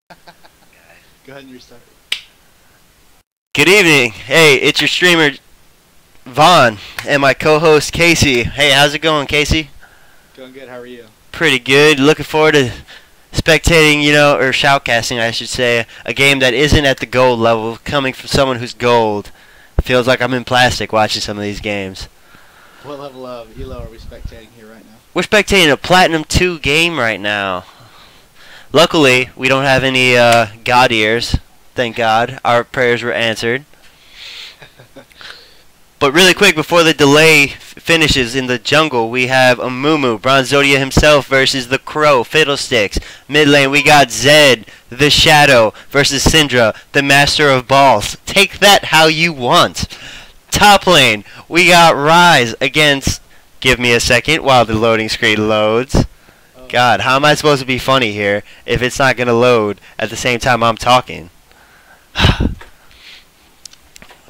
Go ahead and restart. Good evening. Hey, it's your streamer Vaughn and my co-host Casey. Hey, how's it going, Casey? Going good. How are you? Pretty good. Looking forward to spectating, or shoutcasting, I should say, a game that isn't at the gold level, coming from someone who's gold. It feels like I'm in plastic watching some of these games. What level of ELO are we spectating here right now? We're spectating a Platinum 2 game right now. Luckily, we don't have any God ears. Thank God. Our prayers were answered. But really quick, before the delay finishes in the jungle, we have Amumu, Bronzodia himself versus the Crow, Fiddlesticks. Mid lane, we got Zed, the Shadow, versus Syndra, the Master of Balls. Take that how you want. Top lane, we got Rise against... Give me a second while the loading screen loads. God, how am I supposed to be funny here if it's not going to load at the same time I'm talking?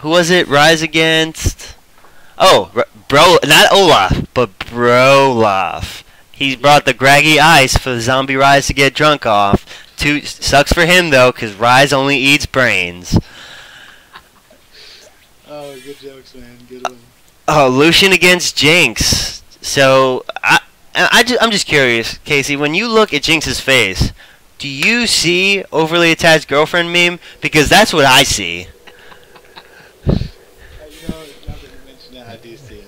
Who was it? Rise against... Oh, not Olaf, but Broloff. He's brought the Graggy Ice for Zombie Rise to get drunk off. Sucks for him, though, because Rise only eats brains. Oh, good jokes, man. Good one. Oh, Lucian against Jinx. So, I'm just curious, Casey, when you look at Jinx's face, do you see overly attached girlfriend meme? Because that's what I see. Now that you mention that, I do see it.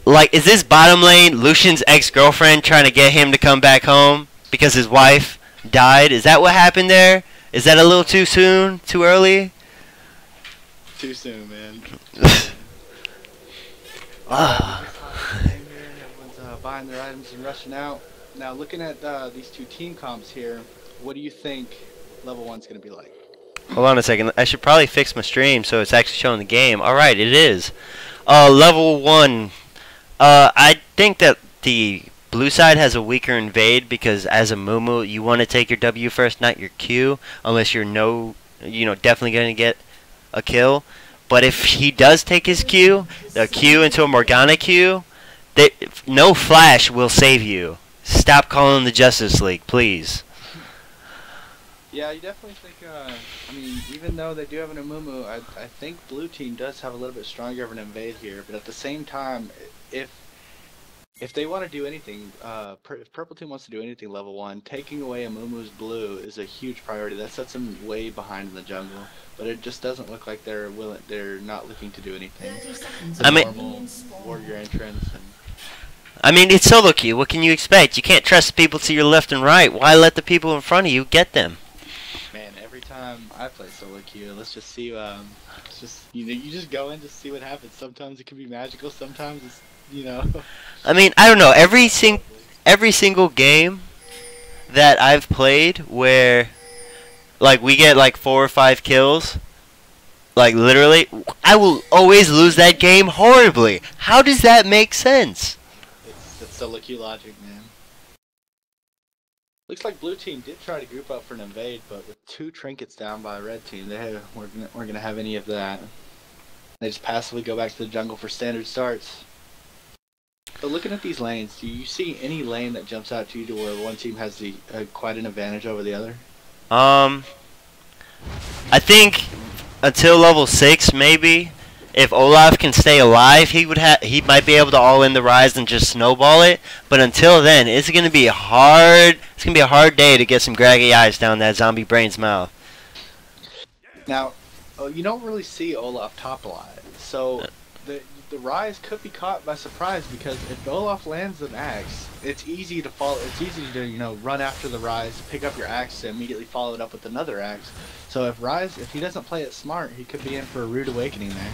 Like, is this bottom lane Lucian's ex-girlfriend trying to get him to come back home because his wife died? Is that what happened there? Is that a little too soon? Too early? Too soon, man. Everyone's buying their items and rushing out. Now, looking at these two team comps here, what do you think level 1's going to be like? Hold on a second. I should probably fix my stream so it's actually showing the game. Alright, it is. Level 1. I think that the blue side has a weaker invade because as a Mumu, you want to take your W first, not your Q, unless you're definitely going to get a kill. But if he does take his Q, the Q into a Morgana Q, no flash will save you. Stop calling the Justice League, please. Yeah, you definitely think, even though they do have an Amumu, I think blue team does have a little bit stronger of an invade here, but at the same time, if they want to do anything, if purple team wants to do anything level 1, taking away Amumu's blue is a huge priority. That sets them way behind in the jungle, but it just doesn't look like they're not looking to do anything. It's a normal warrior entrance. It's solo queue. What can you expect? You can't trust the people to your left and right. Why let the people in front of you get them? Man, every time I play solo queue, let's just see. It's just you just go in to see what happens. Sometimes it can be magical. Sometimes it's I don't know. Every single game that I've played where we get 4 or 5 kills, literally, I will always lose that game horribly. How does that make sense? It's solo queue logic, man. Looks like blue team did try to group up for an invade, but with 2 trinkets down by red team, weren't gonna have any of that. They just passively go back to the jungle for standard starts. But looking at these lanes, do you see any lane that jumps out to you to where one team has quite an advantage over the other? I think until level 6, maybe, if Olaf can stay alive, he might be able to all in the Rise and just snowball it. But until then, it's gonna be a hard day to get some Graggy Eyes down that zombie brain's mouth. Now, you don't really see Olaf top a lot, so the Rise could be caught by surprise because if Olaf lands an axe, it's easy to follow. It's easy to run after the Rise, pick up your axe, and immediately follow it up with another axe. So if he doesn't play it smart, he could be in for a rude awakening there.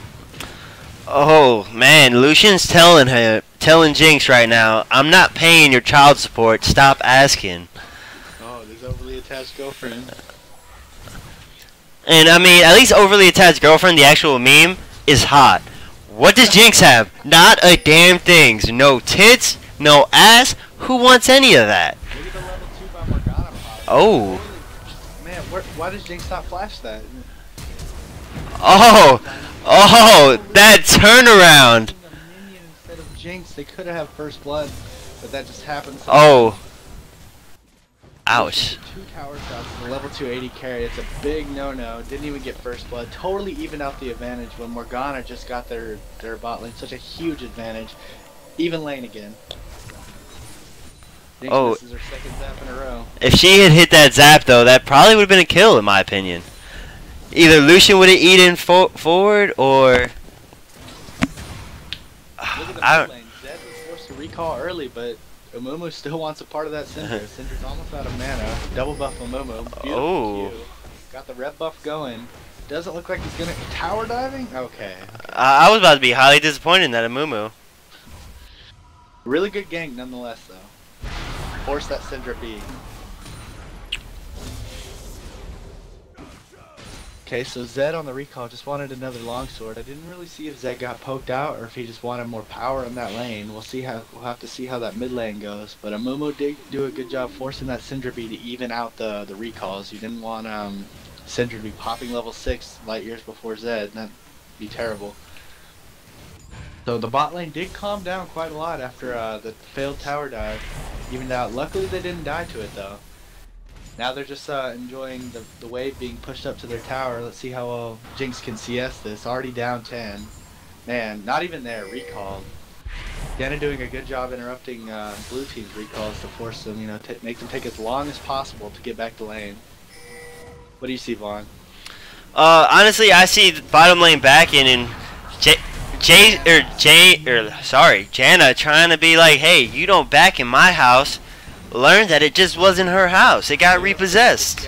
Oh man, Lucian's telling Jinx right now, I'm not paying your child support. Stop asking. Oh, there's overly attached girlfriend. And at least overly attached girlfriend, the actual meme, is hot. What does Jinx have? Not a damn thing. No tits, no ass. Who wants any of that? Look at the level 2 by Morgana pop. Oh. Man, why does Jinx not flash that? Oh, that turnaround. Instead of Jinx, they could have first blood, but that just happens. Oh. Ouch. Two tower shots with a level 2 AD carry. It's a big no-no. Didn't even get first blood. Totally even out the advantage when Morgana just got their bot lane. Such a huge advantage. Even lane again. Oh. This is her second zap in a row. If she had hit that zap, though, that probably would have been a kill, in my opinion. Either Lucian would have eaten forward, or... Look at the mid lane. Zed was forced to recall early, but Amumu still wants a part of that Syndra. Syndra's almost out of mana. Double buff Amumu. Beautiful Q. Got the red buff going. Doesn't look like he's gonna... Tower diving? Okay. I was about to be highly disappointed in that Amumu. Really good gank nonetheless, though. Force that Syndra B. Okay, so Zed on the recall just wanted another longsword. I didn't really see if Zed got poked out or if he just wanted more power in that lane. We'll have to see how that mid lane goes. But Amumu did do a good job forcing that Syndra B to even out the recalls. You didn't want Syndra to be popping level 6 light years before Zed. That'd be terrible. So the bot lane did calm down quite a lot after the failed tower dive. Evened out. Luckily they didn't die to it though. Now they're just enjoying the wave being pushed up to their tower. Let's see how well Jinx can CS this. Already down 10. Man, not even there. Recalled. Diana doing a good job interrupting blue team's recalls to force them, make them take as long as possible to get back to lane. What do you see, Vaughn? Honestly, I see the bottom lane backing and Janna trying to be like, hey, you don't back in my house. Learned that it just wasn't her house. It got repossessed.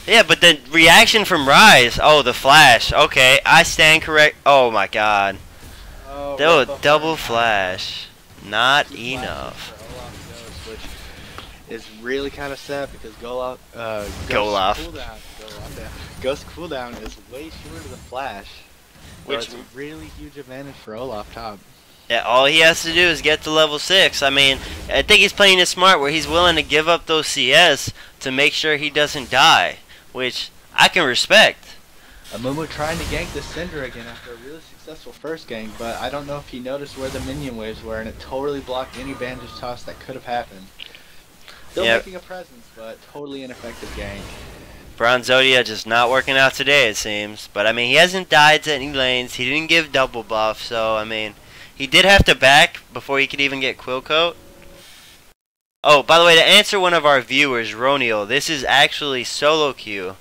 Yeah, but the reaction from Rise, oh, the flash. Okay, I stand correct. Oh my god. Oh, double flash. Not enough. Which is really kind of sad because Ghost cooldown is way shorter than the flash. Which is a really huge advantage for Olaf top. Yeah, all he has to do is get to level 6. I mean, I think he's playing it smart where he's willing to give up those CS to make sure he doesn't die, which I can respect. Amumu trying to gank the Syndra again after a really successful first gank, but I don't know if he noticed where the minion waves were, and it totally blocked any bandage toss that could have happened. Still making a presence, but totally ineffective gank. Bronzodia just not working out today, it seems. But, I mean, he hasn't died to any lanes. He didn't give double buff, so, I mean... He did have to back before he could even get Quill Coat. Oh, by the way, to answer one of our viewers, Roniel, this is actually solo queue.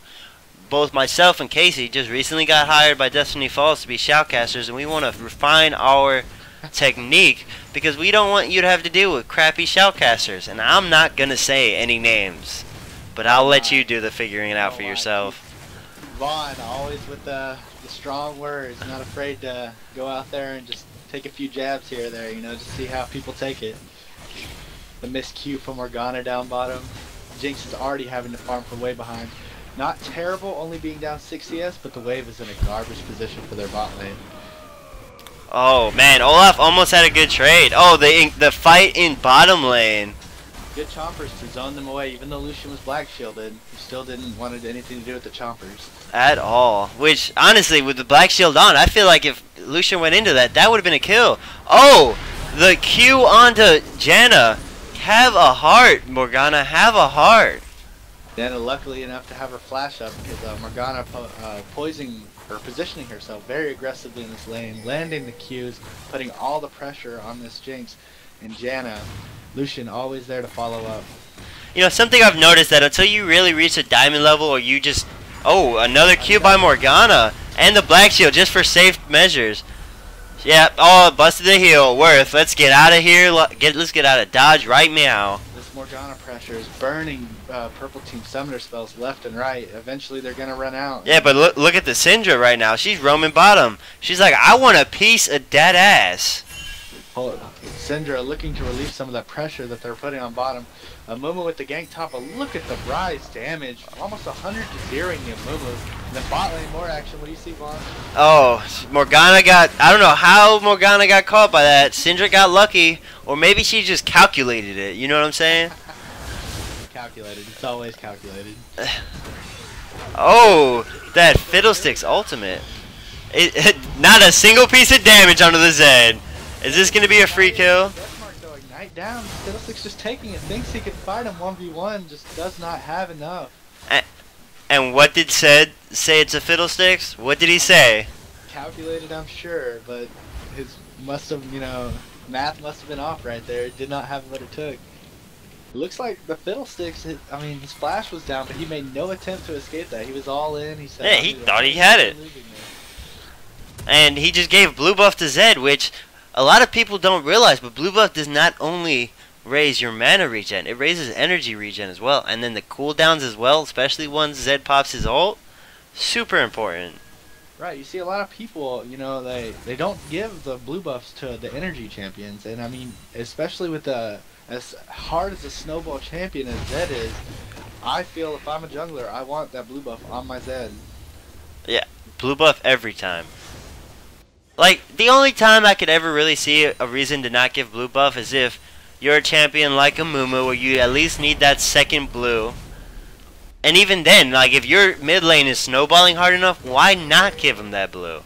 Both myself and Casey just recently got hired by Destiny Falls to be shoutcasters, and we want to refine our technique because we don't want you to have to deal with crappy shoutcasters. And I'm not going to say any names, but I'll let you do the figuring it out for yourself. Vaughn, always with the strong words, not afraid to go out there and just take a few jabs here or there, just see how people take it. The missed Q from Morgana down bottom. Jinx is already having to farm from way behind. Not terrible, only being down 6 CS, but the wave is in a garbage position for their bot lane. Oh man, Olaf almost had a good trade. Oh, the fight in bottom lane. Good chompers to zone them away, even though Lucian was black shielded. He still didn't want anything to do with the chompers. At all. Which, honestly, with the black shield on, I feel like if Lucian went into that, that would have been a kill. Oh! The Q onto Janna. Have a heart, Morgana. Have a heart. Janna luckily enough to have her flash up because Morgana positioning herself very aggressively in this lane, landing the Qs, putting all the pressure on this Jinx, and Janna. Lucian always there to follow up. Something I've noticed that until you really reach a diamond level or you just... Oh, another Q by Morgana. And the black shield just for safe measures. Yeah, oh, busted the heal. Worth, let's get out of here. Let's get out of Dodge right now. This Morgana pressure is burning purple team summoner spells left and right. Eventually they're going to run out. Yeah, but look at the Syndra right now. She's roaming bottom. She's like, I want a piece of that ass. Syndra looking to relieve some of that pressure that they're putting on bottom. Amumu with the gank top, but look at the rise damage. Almost 100 to 0ing the Amumu. And then bot lane more action. What do you see, Vaughn? Oh, Morgana I don't know how Morgana got caught by that. Syndra got lucky, or maybe she just calculated it. You know what I'm saying? Calculated. It's always calculated. Oh, that Fiddlesticks ultimate. Not a single piece of damage onto the Zed. Is this going to be a free kill? Ignite down. Fiddlesticks just taking it. Thinks he can fight him 1v1. Just does not have enough. And what did Zed say it's a Fiddlesticks? What did he say? Calculated, I'm sure, but his must have, you know, math must have been off right there. It did not have what it took. It looks like the Fiddlesticks, I mean, his flash was down, but he made no attempt to escape that. He was all in. He said, yeah, he thought he had it. And he just gave blue buff to Zed, which a lot of people don't realize, but blue buff does not only raise your mana regen, it raises energy regen as well. And then the cooldowns as well, especially once Zed pops his ult, super important. Right, you see a lot of people, you know, they don't give the blue buffs to the energy champions. And I mean, especially with as hard as a snowball champion as Zed is, I feel if I'm a jungler, I want that blue buff on my Zed. Yeah, blue buff every time. Like, the only time I could ever really see a reason to not give blue buff is if you're a champion like a Mumu where you at least need that second blue. And even then, like, if your mid lane is snowballing hard enough, why not give him that blue?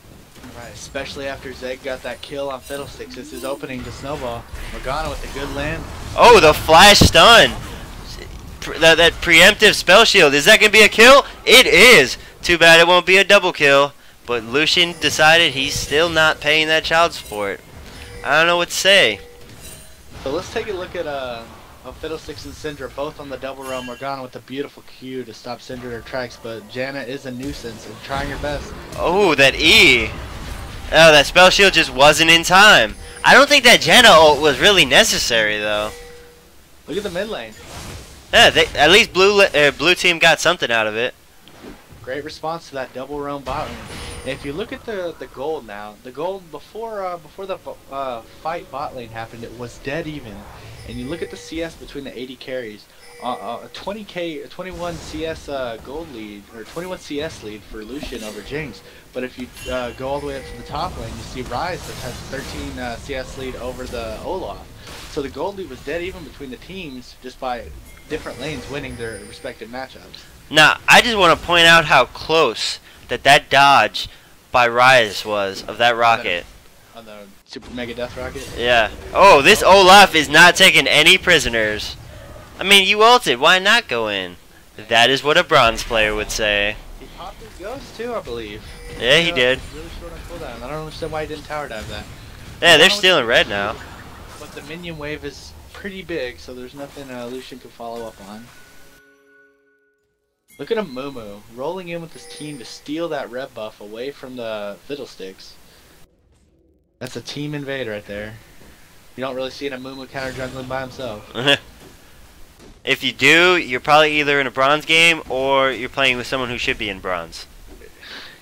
Right, especially after Zed got that kill on Fiddlesticks. It's his opening to snowball. Morgana with a good land. Oh, the flash stun! That preemptive spell shield. Is that going to be a kill? It is! Too bad it won't be a double kill. But Lucian decided he's still not paying that child support. I don't know what to say. So let's take a look at Fiddlesticks and Syndra both on the double row. Morgana with a beautiful Q to stop Syndra in her tracks, but Janna is a nuisance and trying her best. Oh, that E. Oh, that spell shield just wasn't in time. I don't think that Janna ult was really necessary though. Look at the mid lane. Yeah, at least blue team got something out of it. Great response to that double roam bot lane. If you look at the gold now, the gold before the fight bot lane happened, it was dead even. And you look at the CS between the 80 carries, a 21 CS gold lead or 21 CS lead for Lucian over Jinx. But if you go all the way up to the top lane, you see Ryze that has 13 CS lead over the Olaf. So the gold lead was dead even between the teams just by different lanes winning their respective matchups. Now, I just want to point out how close that dodge by Ryze was of that rocket. On the super mega death rocket? Yeah. Oh, this Olaf is not taking any prisoners. I mean, you ulted. Why not go in? That is what a bronze player would say. He popped his ghost too, I believe. Yeah, he did. Really short on cooldown. I don't understand why he didn't tower dive that. Yeah, they're stealing red now. But the minion wave is pretty big, so there's nothing Lucian can follow up on. Look at a Mumu rolling in with his team to steal that red buff away from the Fiddlesticks. That's a team invade right there. You don't really see a Mumu counter jungling by himself. If you do, you're probably either in a bronze game or you're playing with someone who should be in bronze.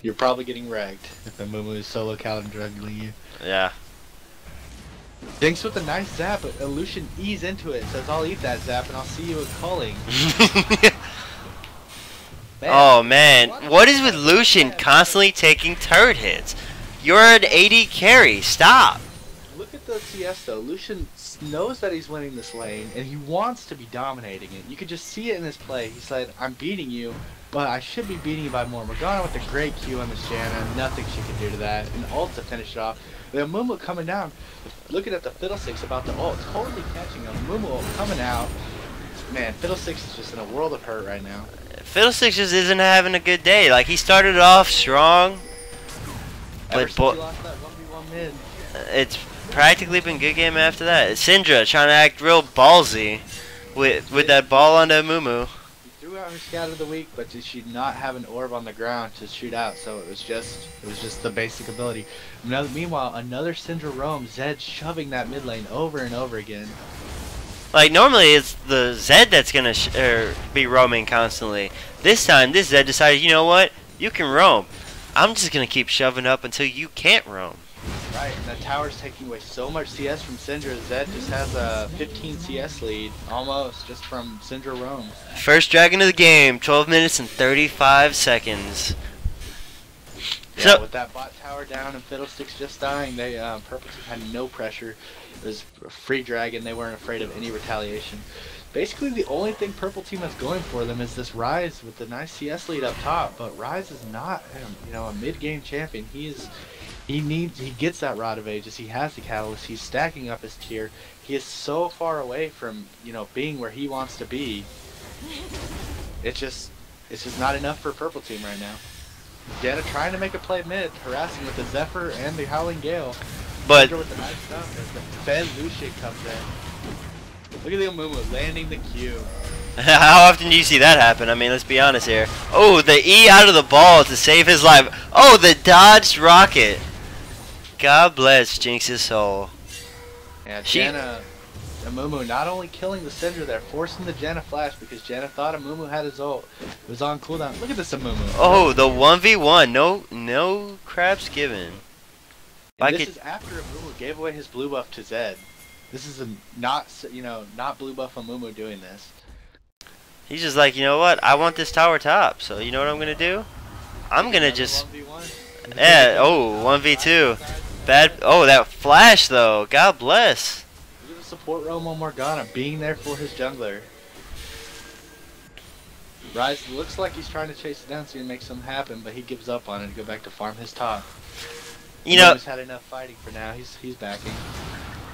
You're probably getting wrecked if a Mumu is solo counter jungling you. Yeah. Jinx with a nice zap, but Lucian ease into it. Says, I'll eat that zap and I'll see you at calling. Man, oh man, what is with Lucian constantly taking turret hits? You're an 80 carry, stop! Look at the CS though, Lucian knows that he's winning this lane and he wants to be dominating it. You could just see it in his play. He said, I'm beating you, but I should be beating you by more. Morgana with a great Q on Miss Janna, nothing she can do to that. An ult to finish it off. The Mumu coming down, looking at the Fiddlesticks about the ult, totally catching him. Mumu ult coming out. Man, Fiddlesticks is just in a world of hurt right now. Fiddlesticks just isn't having a good day. Like, he started off strong, Ever since he lost that 1v1 mid. It's practically been good game after that. Syndra trying to act real ballsy with that ball on the Mumu. He threw out her scout of the week, but did she not have an orb on the ground to shoot out? So it was just the basic ability. Meanwhile, another Syndra roam, Zed shoving that mid lane over and over again. Like, normally it's the Zed that's gonna be roaming constantly. This time, this Zed decided, you know what? You can roam. I'm just gonna keep shoving up until you can't roam. Right, and the tower's taking away so much CS from Syndra. Zed just has a 15 CS lead, almost, just from Syndra roam. First dragon of the game, 12 minutes and 35 seconds. Yeah, So, with that bot tower down and Fiddlesticks just dying, they purposely had no pressure. It was a free dragon. They weren't afraid of any retaliation. Basically, the only thing Purple Team has going for them is this Ryze with the nice CS lead up top. But Ryze is not, you know, a mid-game champion. He He gets that Rod of Ages. He has the Catalyst. He's stacking up his tier. He is so far away from, being where he wants to be. It's just not enough for Purple Team right now. Jetta trying to make a play mid, harassing with the Zephyr and the Howling Gale. But with the nice stuff as the Fed Lucian comes in. Look at the Amumu landing the Q. how often do you see that happen? I mean, let's be honest here. Oh, the E out of the ball to save his life. Oh, the dodged rocket. God bless Jinx's soul. Yeah, Janna, Amumu not only killing the Syndra there, forcing the Janna flash because Janna thought Amumu had his ult. It was on cooldown. Look at this Amumu. Oh, the 1v1. No craps given. And this is after Amumu gave away his blue buff to Zed. This is not blue buff Amumu doing this. He's just like, you know what? I want this tower top. So you know what I'm gonna do? I'm gonna just 1v1. yeah. Oh, 1v2. Bad. Oh, that flash though. God bless. Look at the support Romo Morgana being there for his jungler. Rise looks like he's trying to chase it down so he can make something happen, but he gives up on it to go back to farm his top. He's had enough fighting for now. He's backing.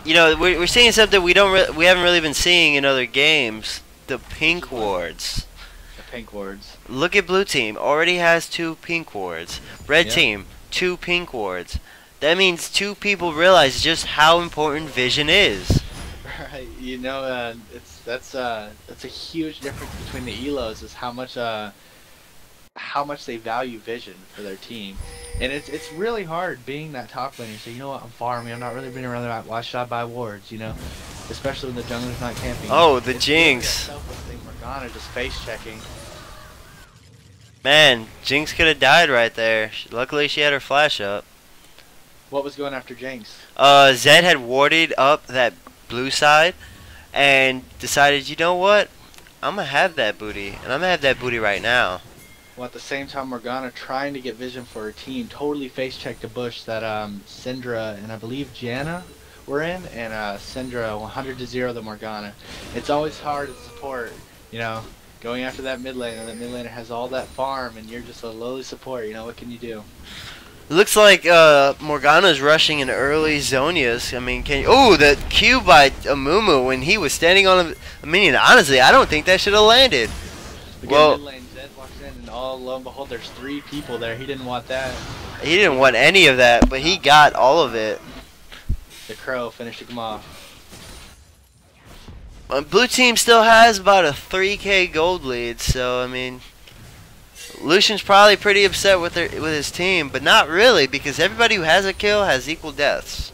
We're seeing something we haven't really been seeing in other games. The pink wards. The pink wards. Look at blue team. Already has 2 pink wards. Red team 2 pink wards. That means 2 people realize just how important vision is. Right. That's a huge difference between the elos is how much they value vision for their team. And it's really hard being that top laner. So you know what, I'm farming. I'm not really being around that watched out by wards. Especially when the jungler's not camping. Oh, the Jinx. Morgana just face checking. Man, Jinx could have died right there. Luckily, she had her flash up. What was going after Jinx? Zed had warded up that blue side and decided, you know what? I'm gonna have that booty, and I'm gonna have that booty right now. Well, at the same time, Morgana trying to get vision for her team, totally face checked a bush that Syndra and I believe Janna were in, and Syndra 100 to 0 the Morgana. It's always hard to support, going after that mid laner. That mid laner has all that farm, and you're just a lowly support. What can you do? Looks like Morgana's rushing in early Zonias. I mean, oh, the Q by Amumu when he was standing on a minion. Honestly, I don't think that should have landed. Well, mid lane, Zed walks in, and lo and behold, there's 3 people there. He didn't want that. He didn't want any of that, but he got all of it. The Crow finishing him off. Blue team still has about a 3k gold lead, so I mean, Lucian's probably pretty upset with his team, but not really, because everybody who has a kill has equal deaths.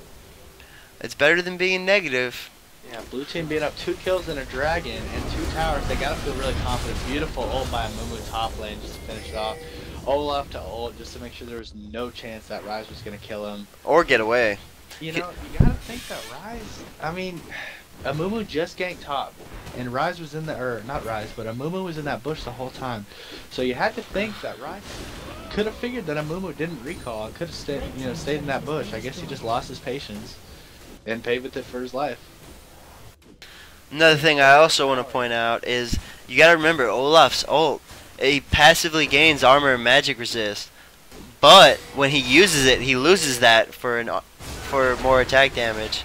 It's better than being negative. Yeah, blue team being up 2 kills and a dragon and 2 towers. They gotta feel really confident. Beautiful ult by Amumu top lane just to finish it off. Olaf to ult just to make sure there was no chance that Rise was gonna kill him or get away. You gotta think that Rise. I mean, Amumu just ganked top, and Rise was in not Rise, but Amumu was in that bush the whole time. So you had to think that Rise could have figured that Amumu didn't recall and could have stayed in that bush. I guess he just lost his patience and paid with it for his life. Another thing I also want to point out is you gotta remember Olaf's ult. He passively gains armor and magic resist, but when he uses it, he loses that for more attack damage.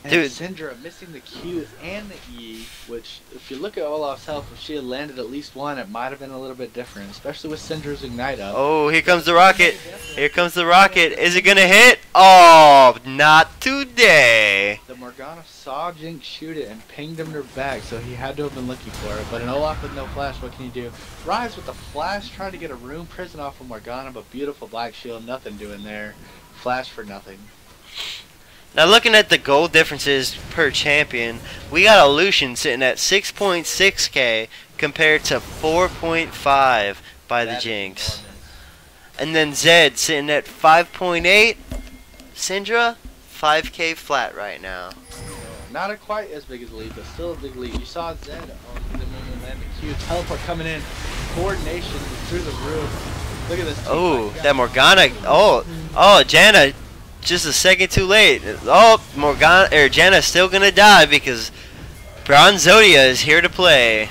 And Dude, Syndra missing the Q and the E, which if you look at Olaf's health, if she had landed at least one, it might have been a little bit different, especially with Syndra's Ignite up. Oh, here comes the rocket. Here comes the rocket. Is it gonna hit? Oh, not today. The Morgana saw Jinx shoot it and pinged him to her back, so he had to have been looking for it. But an Olaf with no flash, what can you do? Rise with the flash, trying to get a rune prison off of Morgana, but beautiful black shield, nothing doing there. Flash for nothing. Now looking at the gold differences per champion, we got a Lucian sitting at 6.6k compared to 4.5 by the Jinx. And then Zed sitting at 5.8. Syndra, 5k flat right now. Not quite as big as a lead, but still a big lead. You saw Zed on the moment land the Q, teleport coming in, coordination through the roof. Look at this. Oh, that Morgana. Oh, Janna. Just a second too late. Oh, Janna's still gonna die because Bronzodia is here to play.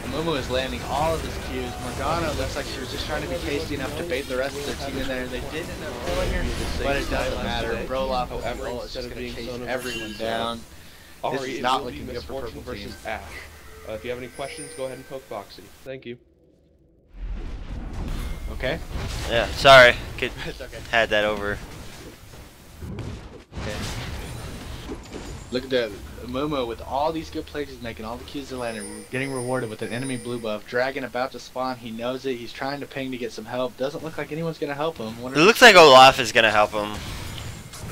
And Mumu is landing all of his Qs. Morgana looks like she was just trying to be tasty enough to bait the rest of their team in there. They did end up killing her, but it doesn't matter. Broloff, however, is just going to chase everyone down. This is not looking good for Purple Team. Ash. If you have any questions, go ahead and poke Foxy. Thank you. Okay. Yeah, sorry. Could It's okay. had that over. Okay. Look at the Mumu with all these good plays he's making, all the Qs to land, and getting rewarded with an enemy blue buff. Dragon about to spawn, he knows it, he's trying to ping to get some help. Doesn't look like anyone's going to help him. It looks like Olaf is gonna help him.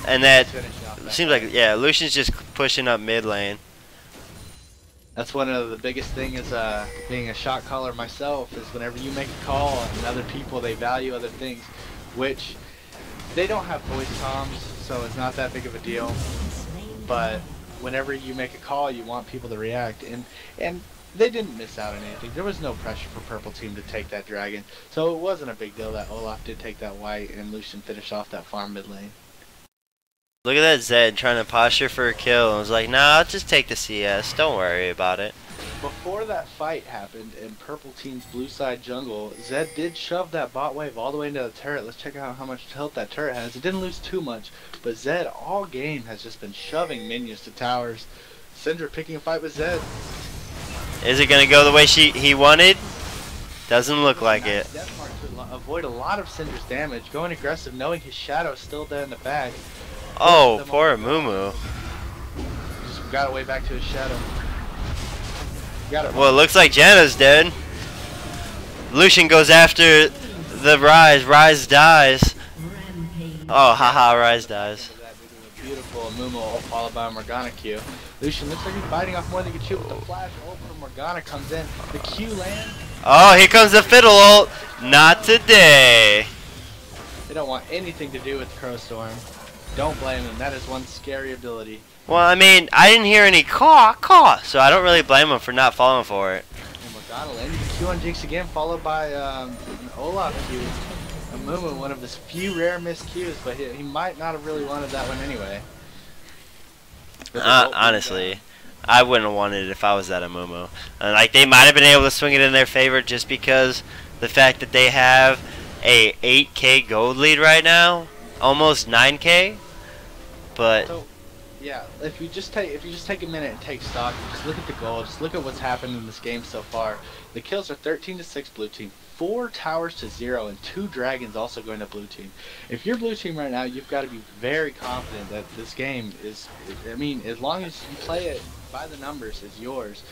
And that that seems like, yeah, Lucian's just pushing up mid lane. That's one of the biggest things is being a shot caller myself, is whenever you make a call and other people, they value other things, which they don't have voice comms, so it's not that big of a deal. But whenever you make a call, you want people to react, and they didn't miss out on anything. There was no pressure for Purple Team to take that dragon, so it wasn't a big deal that Olaf did take that white and Lucian finished off that farm mid lane. Look at that Zed trying to posture for a kill and was like, nah, I'll just take the CS. Don't worry about it. Before that fight happened in Purple Team's blue side jungle, Zed did shove that bot wave all the way into the turret. Let's check out how much health that turret has. It didn't lose too much, but Zed all game has just been shoving minions to towers. Syndra picking a fight with Zed. Is it gonna go the way he wanted? Doesn't look like it. Death mark to avoid a lot of Syndra's damage, going aggressive, knowing his shadow is still there in the back. Oh, poor Mumu. Just got away back to his shadow. Well, it looks like Janna's dead. Lucian goes after the Ryze. Ryze dies. Oh, haha, Ryze dies. Beautiful Mumu followed by a Morgana Q. Lucian looks like he's biting off more than he can chew, but the flash ult from Morgana comes in. The Q lands. Oh, here comes the fiddle ult. Not today. They don't want anything to do with Crow Storm. Don't blame him. That is one scary ability. Well, I mean, I didn't hear any caw, so I don't really blame him for not falling for it. And Morgana landing the Q on Jinx again, followed by an Olaf Q. And Mumu, one of his few rare missed Qs, but he might not have really wanted that one anyway. Honestly, I wouldn't have wanted it if I was that Mumu. Like, they might have been able to swing it in their favor just because the fact that they have a 8K gold lead right now, almost 9K. But so, yeah, if you just take a minute and take stock, and just look at the goal, just look at what's happened in this game so far. The kills are 13-6 blue team, 4 towers to 0, and 2 dragons also going to blue team. If you're blue team right now, you've got to be very confident that this game is, I mean, as long as you play it by the numbers, is yours.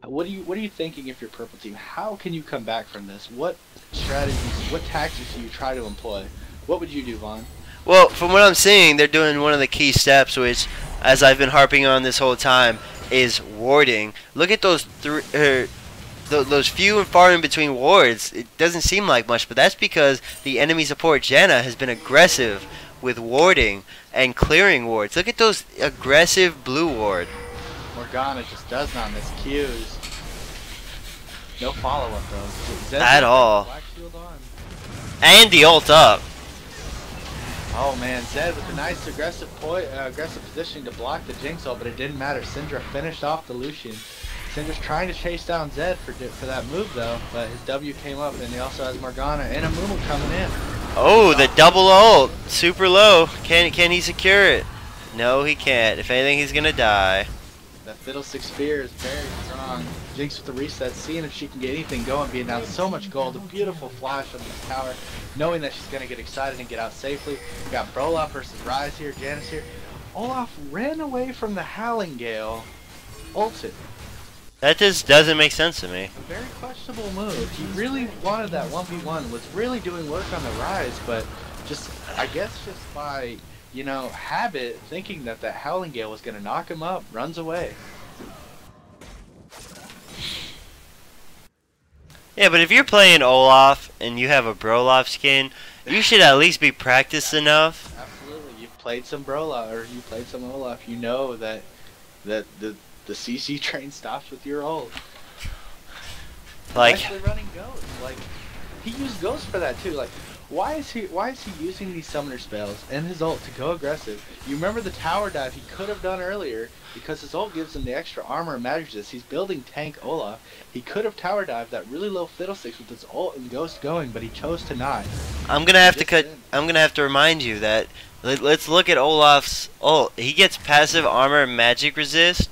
What are you thinking if you're purple team? How can you come back from this? What strategies, what tactics do you try to employ? What would you do, Vaughn? Well, from what I'm seeing, they're doing one of the key steps, which, as I've been harping on this whole time, is warding. Look at those those few and far in between wards. It doesn't seem like much, but that's because the enemy support Janna has been aggressive with warding and clearing wards. Look at those aggressive blue ward. Morgana just does not miss Qs. No follow-up though. At all. Black shield on. And the ult up. Oh man, Zed with a nice aggressive positioning to block the Jinx ult, but it didn't matter. Syndra finished off the Lucian. Syndra's trying to chase down Zed for that move though, but his W came up, and he also has Morgana and a Mumu coming in. Oh, the double ult, super low. Can he secure it? No, he can't. If anything, he's gonna die. That Fiddlestick Spear is very strong. Jinx with the reset, seeing if she can get anything going, being down so much gold. A beautiful flash on this tower, knowing that she's going to get excited and get out safely. We got Broloff versus Ryze here, Janice here. Olaf ran away from the Howling Gale, ulted. That just doesn't make sense to me. A very questionable move. He really wanted that 1v1, was really doing work on the Ryze, but just, I guess just by, you know, habit, thinking that that Howling Gale was going to knock him up, runs away. Yeah, but if you're playing Olaf and you have a Broloff skin, you should at least be practiced enough. Absolutely. You've played some Broloff, or you played some Olaf. You know that the CC train stops with your ult. Like, especially running Ghost. Like, he used Ghost for that too. Like, Why is he using these summoner spells and his ult to go aggressive? You remember the tower dive he could have done earlier because his ult gives him the extra armor and magic resist. He's building tank Olaf. He could have tower dived that really low Fiddlesticks with his ult and Ghost going, but he chose to not. I'm gonna have to remind you that let's look at Olaf's ult. He gets passive armor and magic resist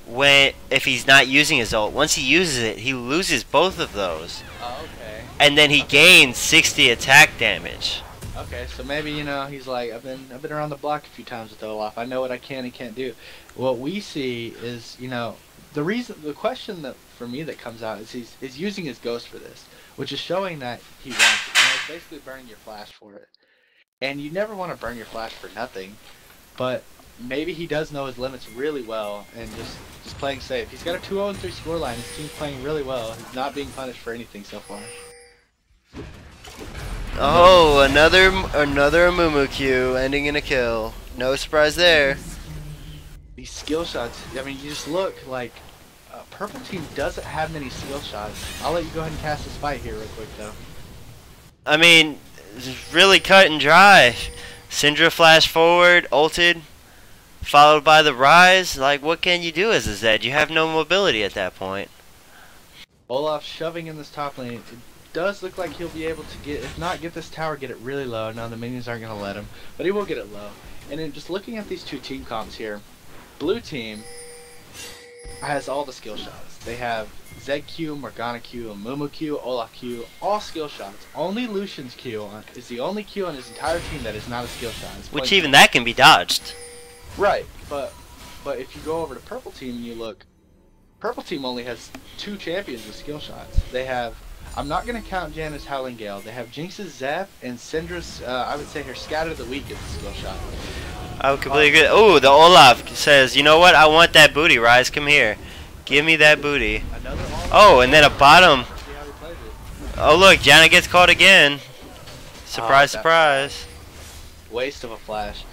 if he's not using his ult. Once he uses it, he loses both of those. Oh, okay. And then he gains 60 attack damage. Okay, so maybe, you know, he's like, I've been around the block a few times with Olaf. I know what I can and can't do. What we see is, you know, the question that for me that comes out is he's using his Ghost for this, which is showing that he wants it. You know, it's basically burning your flash for it. And you never want to burn your flash for nothing, but maybe he does know his limits really well and just playing safe. He's got a 2-0-3 scoreline. His team's playing really well. He's not being punished for anything so far. Oh, another Amumu Q ending in a kill. No surprise there. These skill shots, I mean, you just look like Purple Team doesn't have many skill shots. I'll let you go ahead and cast this fight here real quick, though. I mean, it's really cut and dry. Syndra flashed forward, ulted, followed by the Rise. Like, what can you do as a Zed? You have no mobility at that point. Olaf shoving in this top lane. It does look like he'll be able to get, if not get this tower, get it really low. No, the minions aren't going to let him, but he will get it low. And then just looking at these two team comps here, blue team has all the skill shots. They have Zed Q, Morgana Q, Amumu Q, Olaf Q, all skill shots. Only Lucian's Q is the only Q on his entire team that is not a skill shot. Which even that can be dodged. Right, but if you go over to purple team and you look, purple team only has 2 champions with skill shots. They have, I'm not going to count Janna's Howling Gale. They have Jinx's Zeph and Syndra's, I would say her Scatter of the Week is a skill shot. I would completely agree. Oh, the Olaf says, you know what? I want that booty, Rise. Come here. Give me that booty. Oh, and then a bottom. Oh, look. Janna gets caught again. Surprise, surprise. Waste of a flash.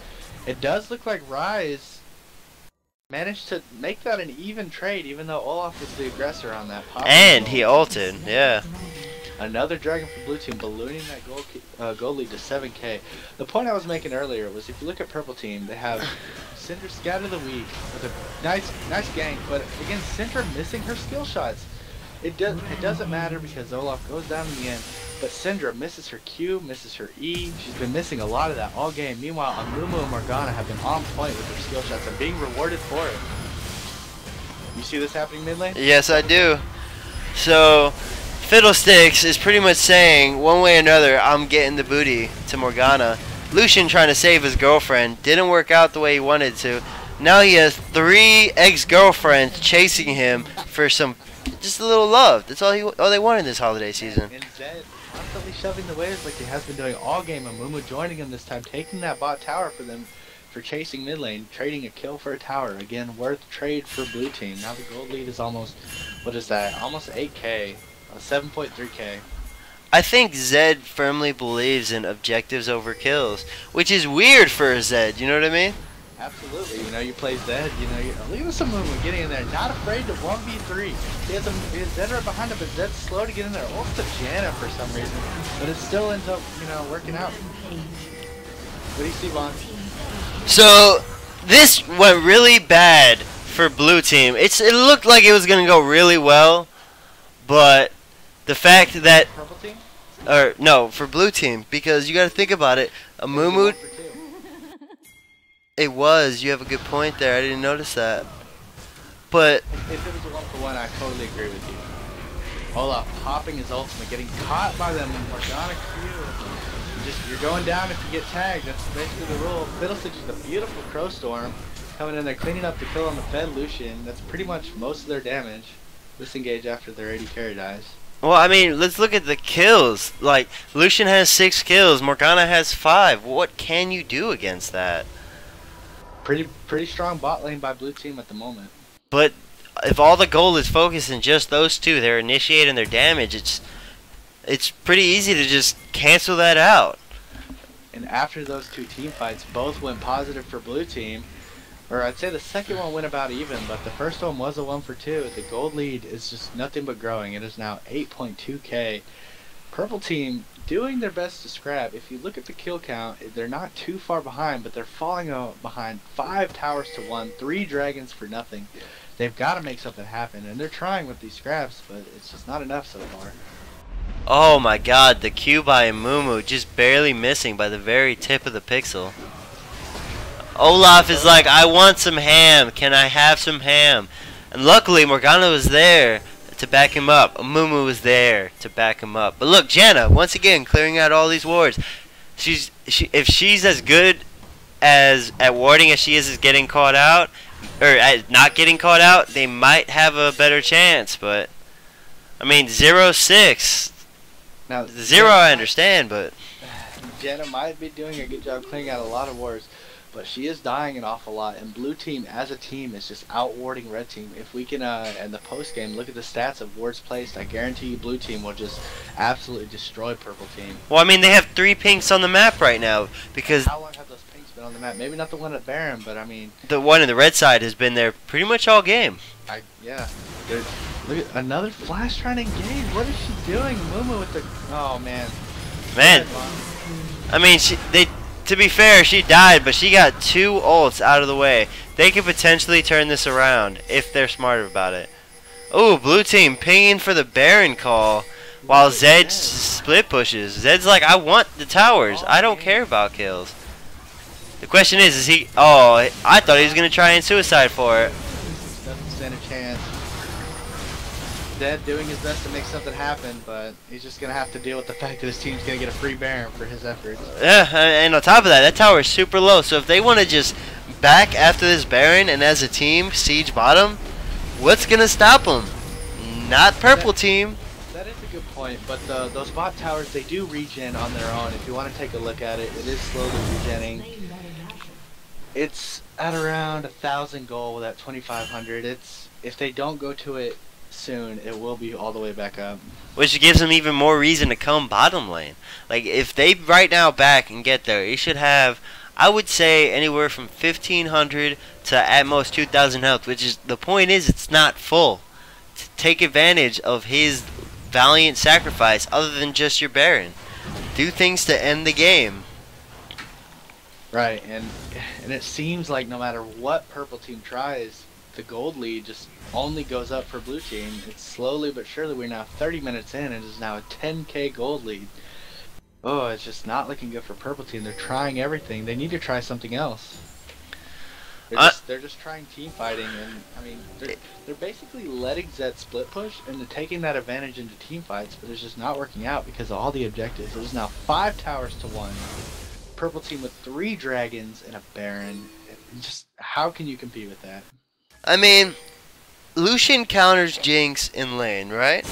It does look like Rise managed to make that an even trade, even though Olaf was the aggressor on that. And he ulted, yeah. Another Dragon for blue team, ballooning that goal lead to 7k. The point I was making earlier was if you look at purple team, they have Syndra Scatter the Week with a nice gank, but again, Syndra missing her skill shots. It doesn't matter because Olaf goes down in the end, but Syndra misses her Q, misses her E. She's been missing a lot of that all game. Meanwhile, Amumu and Morgana have been on point with their skill shots and being rewarded for it. You see this happening mid lane? Yes, I do. So, Fiddlesticks is pretty much saying, one way or another, I'm getting the booty to Morgana. Lucian trying to save his girlfriend. Didn't work out the way he wanted to. Now he has 3 ex-girlfriends chasing him for just a little love. That's all they wanted this holiday season. And Zed constantly shoving the waves like he has been doing all game. Amumu joining him this time, taking that bot tower for them for chasing mid lane, trading a kill for a tower. Again, worth trade for blue team. Now the gold lead is almost, what is that? Almost 8k. 7.3k. I think Zed firmly believes in objectives over kills, which is weird for a Zed, you know what I mean? Absolutely. You know, you play Zed, you know, look at some movement getting in there, not afraid to 1v3. He has Zed right behind him, but Zed's slow to get in there. Ults to Janna for some reason, but it still ends up, you know, working out. What do you see, Vaughn? So, this went really bad for blue team. It looked like it was going to go really well, but the fact that, Purple team? or no, for blue team, because you got to think about it. Amumu, it was. You have a good point there. I didn't notice that. But if it was a 1-for-1, I totally agree with you. Olaf popping his ultimate, getting caught by them in Morgana Q. You're going down if you get tagged. That's basically the rule. Fiddlesticks is a beautiful Crow Storm coming in there, cleaning up the kill on the Fed Lucian. That's pretty much most of their damage. Disengage after their 80 carry dies. Well, I mean, let's look at the kills. Like, Lucian has 6 kills, Morgana has 5. What can you do against that? Pretty strong bot lane by blue team at the moment. But if all the goal is focused in just those two, they're initiating their damage, it's pretty easy to just cancel that out. And after those 2 team fights, both went positive for blue team. Or I'd say the second one went about even, but the first one was a 1-for-2. The gold lead is just nothing but growing. It is now 8.2k. Purple team doing their best to scrap. If you look at the kill count, they're not too far behind, but they're falling behind 5 towers to 1, 3 dragons for nothing. They've got to make something happen, and they're trying with these scraps, but it's just not enough so far. Oh my god, the Q by Mumu just barely missing by the very tip of the pixel. Olaf is like, I want some ham. Can I have some ham? And luckily Morgana was there to back him up. Mumu was there to back him up. But look, Janna, once again, clearing out all these wards. If she's as good as at warding as she is getting caught out, or at not getting caught out, they might have a better chance. But I mean, 0-6. Now 0 I understand, but Janna might be doing a good job clearing out a lot of wards, but she is dying an awful lot, and blue team as a team is just outwarding red team. If we can, in the post game, look at the stats of wards placed, I guarantee you blue team will just absolutely destroy purple team. well, I mean, they have 3 pinks on the map right now because How long have those pinks been on the map? Maybe not the one at Baron, but I mean, the one in the red side has been there pretty much all game. yeah. Look at another flash trying to engage. What is she doing? Mumu with the, oh man. Man, I mean, to be fair, she died, but she got 2 ults out of the way. They could potentially turn this around if they're smart about it. Ooh, blue team pinging for the Baron call while Zed split pushes. Zed's like, I want the towers. I don't care about kills. The question is he... Oh, I thought he was going to try and suicide for it. Doesn't stand a chance. Zed doing his best to make something happen, but he's just going to have to deal with the fact that his team's going to get a free Baron for his efforts. Yeah, and on top of that, that tower is super low. So if they want to just back after this Baron and as a team siege bottom, what's going to stop them? Not purple team. That is a good point, but those bot towers, they do regen on their own. If you want to take a look at it, it is slowly regenning. It's at around 1,000 gold at 2,500. If they don't go to it soon, it will be all the way back up. Which gives them even more reason to come bottom lane. Like, if they right now back and get there, you should have, I would say, anywhere from 1,500 to at most 2,000 health, which is, the point is, it's not full. To take advantage of his valiant sacrifice other than just your Baron. Do things to end the game. Right, and it seems like no matter what purple team tries, the gold lead just only goes up for blue team. It's slowly but surely. We're now 30 minutes in, and it is now a 10k gold lead. Oh, it's just not looking good for purple team. They're trying everything. They need to try something else. They're just trying team fighting, and I mean they're basically letting Zed split push and they're taking that advantage into team fights, but it's just not working out because of all the objectives. There's now 5 towers to 1. Purple team with 3 dragons and a Baron. Just how can you compete with that? I mean, Lucian counters Jinx in lane, right?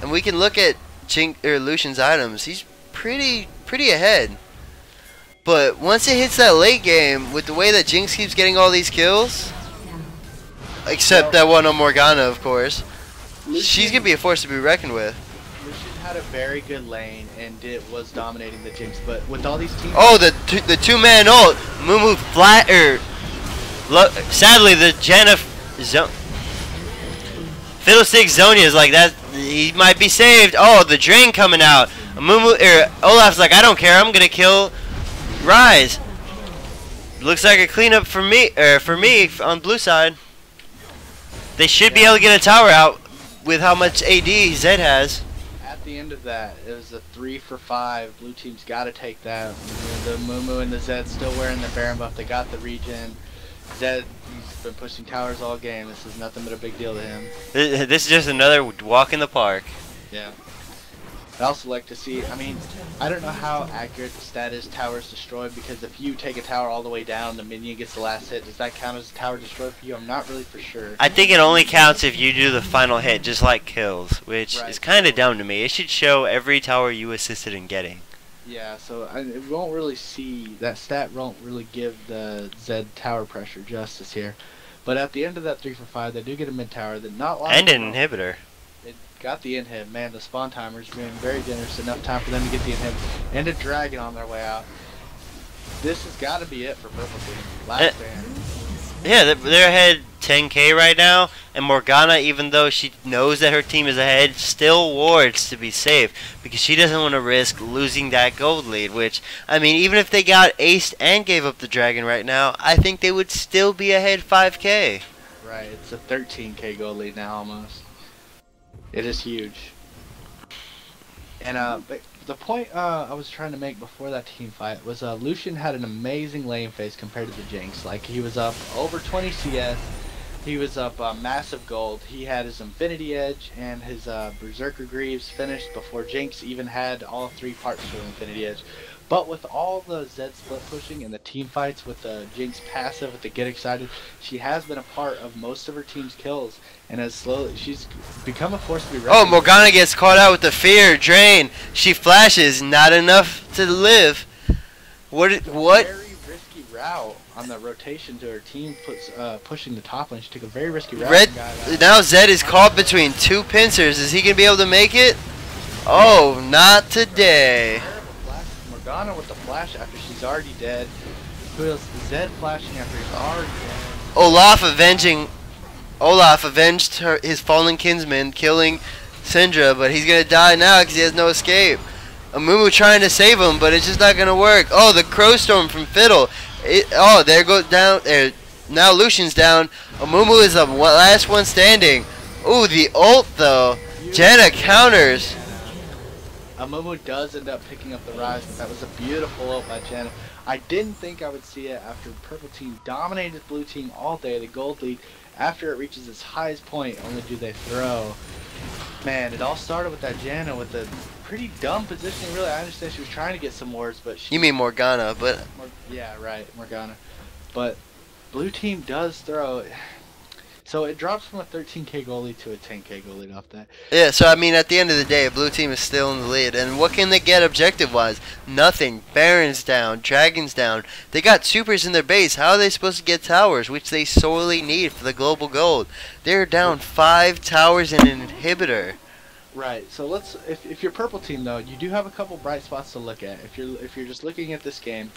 And we can look at Lucian's items. He's pretty ahead. But once it hits that late game, with the way that Jinx keeps getting all these kills, except that one on Morgana, of course, she's gonna be a force to be reckoned with. Lucian had a very good lane and was dominating the Jinx, but with all these teams. Oh, the 2-man ult, Mumu flat. Sadly, the Janna Fiddlestick Zonia is like that. He might be saved. Oh, the drain coming out. Olaf's like, I don't care. I'm gonna kill Rise. Looks like a cleanup for me on blue side. They should be able to get a tower out with how much AD Zed has. At the end of that, it was a 3 for 5. Blue team's got to take that. The Mumu and the Zed still wearing the Baron buff. They got the regen. Zed, he's been pushing towers all game. This is nothing but a big deal to him. This is just another walk in the park. Yeah. I'd also like to see, I mean, I don't know how accurate the stat is towers destroyed, because if you take a tower all the way down, the minion gets the last hit. Does that count as a tower destroyed for you? I'm not really for sure. I think it only counts if you do the final hit, just like kills, which is kind of dumb to me. It should show every tower you assisted in getting. Yeah, so it won't really see, that stat won't really give the Zed tower pressure justice here. But at the end of that 3 for 5, they do get a mid tower that not long and an inhibitor. It got the inhib. Man, the spawn timers being very generous. Enough time for them to get the inhib and a dragon on their way out. This has got to be it for purple team. Last stand. Yeah, they're ahead 10k right now, and Morgana, even though she knows that her team is ahead, still wards to be safe because she doesn't want to risk losing that gold lead, which, I mean, even if they got aced and gave up the dragon right now, I think they would still be ahead 5k. Right, it's a 13k gold lead now almost. It is huge. And but the point I was trying to make before that team fight was Lucian had an amazing lane phase compared to the Jinx. Like, he was up over 20 CS, he was up massive gold, he had his Infinity Edge and his Berserker Greaves finished before Jinx even had all 3 parts for Infinity Edge. But with all the Zed split pushing and the team fights with the Jinx passive with the Get Excited, she has been a part of most of her team's kills, and has slowly, she's become a force to be reckoned with. Oh, Morgana gets caught out with the fear, drain, she flashes, not enough to live. What? Very risky route on the rotation to her team, pushing the top lane. She took a very risky route. Now Zed is caught between 2 pincers, is he going to be able to make it? Oh, not today. Morgana with the flash after she's already dead. Who else? Zed flashing after he's already dead. Olaf avenged his fallen kinsman, killing Syndra, but he's gonna die now because he has no escape. Amumu trying to save him, but it's just not gonna work. Oh, the Crow Storm from Fiddle. There goes down. Now Lucian's down. Amumu is the last one standing. Ooh, the ult though. Janna counters. Amumu does end up picking up the rise, but that was a beautiful ult by Janna. I didn't think I would see it after Purple Team dominated Blue Team all day, the gold lead. After it reaches its highest point, only do they throw. Man, it all started with that Janna with the pretty dumb positioning, really. I understand she was trying to get some wards, but she... You mean Morgana, but... Yeah, right, Morgana. But Blue Team does throw... So it drops from a 13k goal lead to a 10k goal lead off that. Yeah, so I mean, at the end of the day, Blue Team is still in the lead. And what can they get objective-wise? Nothing. Baron's down. Dragon's down. They got supers in their base. How are they supposed to get towers, which they sorely need for the global gold? They're down 5 towers and an inhibitor. Right. So let's. If you're Purple Team though, you do have a couple bright spots to look at. If you're just looking at this game.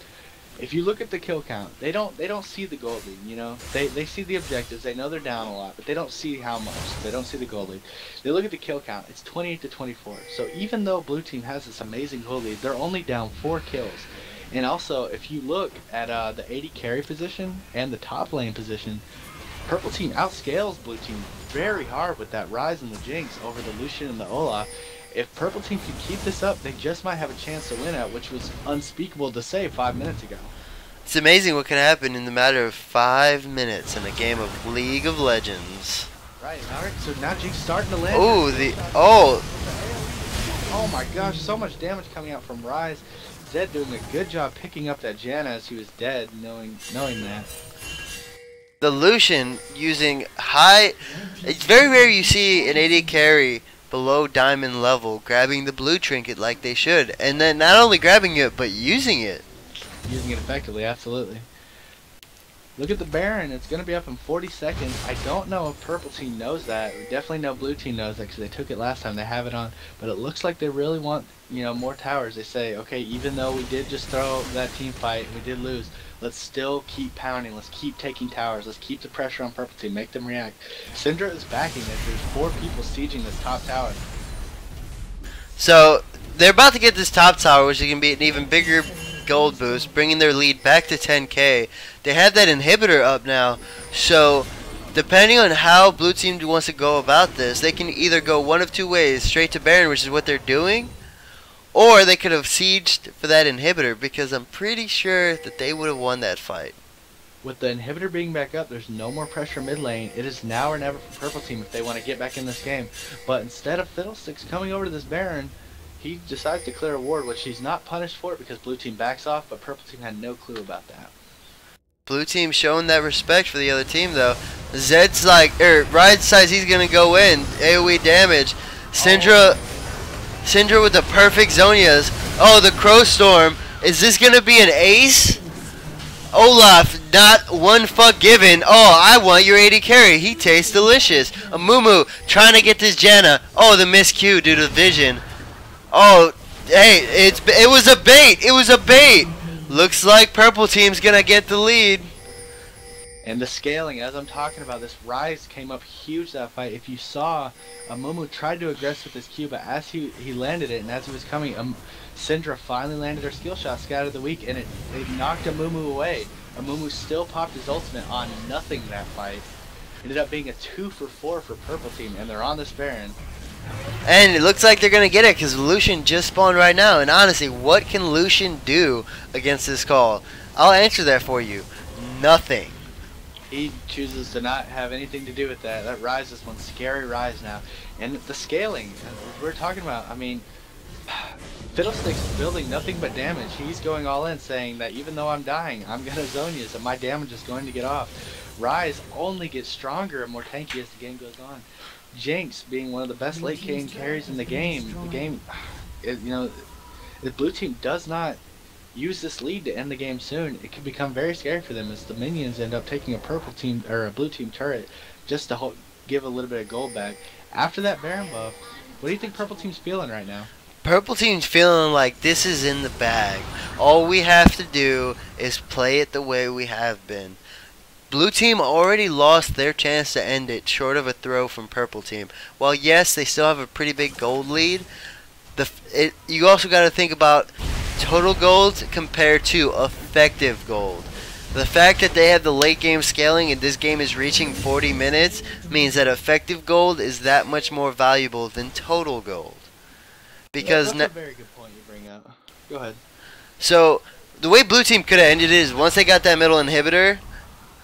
If you look at the kill count, they don't see the gold lead, you know? They see the objectives, they know they're down a lot, but they don't see how much. They don't see the gold lead. They look at the kill count, it's 28 to 24. So even though Blue Team has this amazing gold lead, they're only down 4 kills. And also, if you look at the AD carry position and the top lane position, Purple Team outscales Blue Team very hard with that rise in the Jinx over the Lucian and the Olaf. If Purple Team can keep this up, they just might have a chance to win it, which was unspeakable to say 5 minutes ago. It's amazing what can happen in the matter of 5 minutes in a game of League of Legends. Right, alright, so now Jinx starting to land. Ooh, Oh my gosh, so much damage coming out from Rise. Zed doing a good job picking up that Janna as he was dead, knowing that. The Lucian using high... It's very rare you see an AD carry below diamond level grabbing the blue trinket like they should, and then not only grabbing it but using it effectively. Absolutely. Look at the Baron, it's gonna be up in 40 seconds. I don't know if Purple Team knows that. We definitely know Blue Team knows that because they took it last time. They have it on, but it looks like they really want, you know, more towers. They say, okay, even though we did just throw that team fight, we did lose, let's still keep pounding, let's keep taking towers, let's keep the pressure on Purple Team, make them react. Syndra is backing it. There's 4 people sieging this top tower. So they're about to get this top tower, which is going to be an even bigger gold boost, bringing their lead back to 10k. They have that inhibitor up now, so depending on how Blue Team wants to go about this, they can either go one of 2 ways, straight to Baron, which is what they're doing, or they could have sieged for that inhibitor, because I'm pretty sure that they would have won that fight. With the inhibitor being back up, there's no more pressure mid lane. It is now or never for Purple Team if they want to get back in this game. But instead of Fiddlesticks coming over to this Baron, he decides to clear a ward, which he's not punished for it because Blue Team backs off, but Purple Team had no clue about that. Blue Team showing that respect for the other team though. Zed's like, Ride decides he's gonna go in. AoE damage. Syndra with the perfect Zonias. Oh, the Crow Storm. Is this gonna be an ace? Olaf, not one fuck given. Oh, I want your AD carry. He tastes delicious. Amumu trying to get this Janna. Oh, the miscue due to vision. Oh, hey, it was a bait. It was a bait. Looks like Purple Team's gonna get the lead. And the scaling, as I'm talking about, this Rise came up huge that fight. If you saw, Mumu tried to aggress with his Q, but as he landed it, and as he was coming, Syndra finally landed her skill shot, scattered the weak, and it knocked Mumu away. Mumu still popped his ultimate on nothing that fight. Ended up being a 2 for 4 for purple team, and they're on this Baron. And it looks like they're going to get it because Lucian just spawned right now. And honestly, what can Lucian do against this call? I'll answer that for you. Nothing. He chooses to not have anything to do with that. That Rise is one scary Rise now. And the scaling, we're talking about, I mean, Fiddlestick's building nothing but damage. He's going all in, saying that even though I'm dying, I'm going to zone you, so my damage is going to get off. Rise only gets stronger and more tanky as the game goes on. Jinx, being one of the best late game carries in the game, you know, the blue team does not use this lead to end the game soon. It could become very scary for them as the minions end up taking a purple team or a blue team turret just to give a little bit of gold back. After that Baron buff, what do you think purple team's feeling right now? Purple team's feeling like this is in the bag. All we have to do is play it the way we have been. Blue team already lost their chance to end it short of a throw from purple team. While yes, they still have a pretty big gold lead, you also got to think about total gold compared to effective gold. The fact that they have the late game scaling and this game is reaching 40 minutes means that effective gold is that much more valuable than total gold. Because that's a very good point you bring up. Go ahead. So the way blue team could have ended it is once they got that middle inhibitor,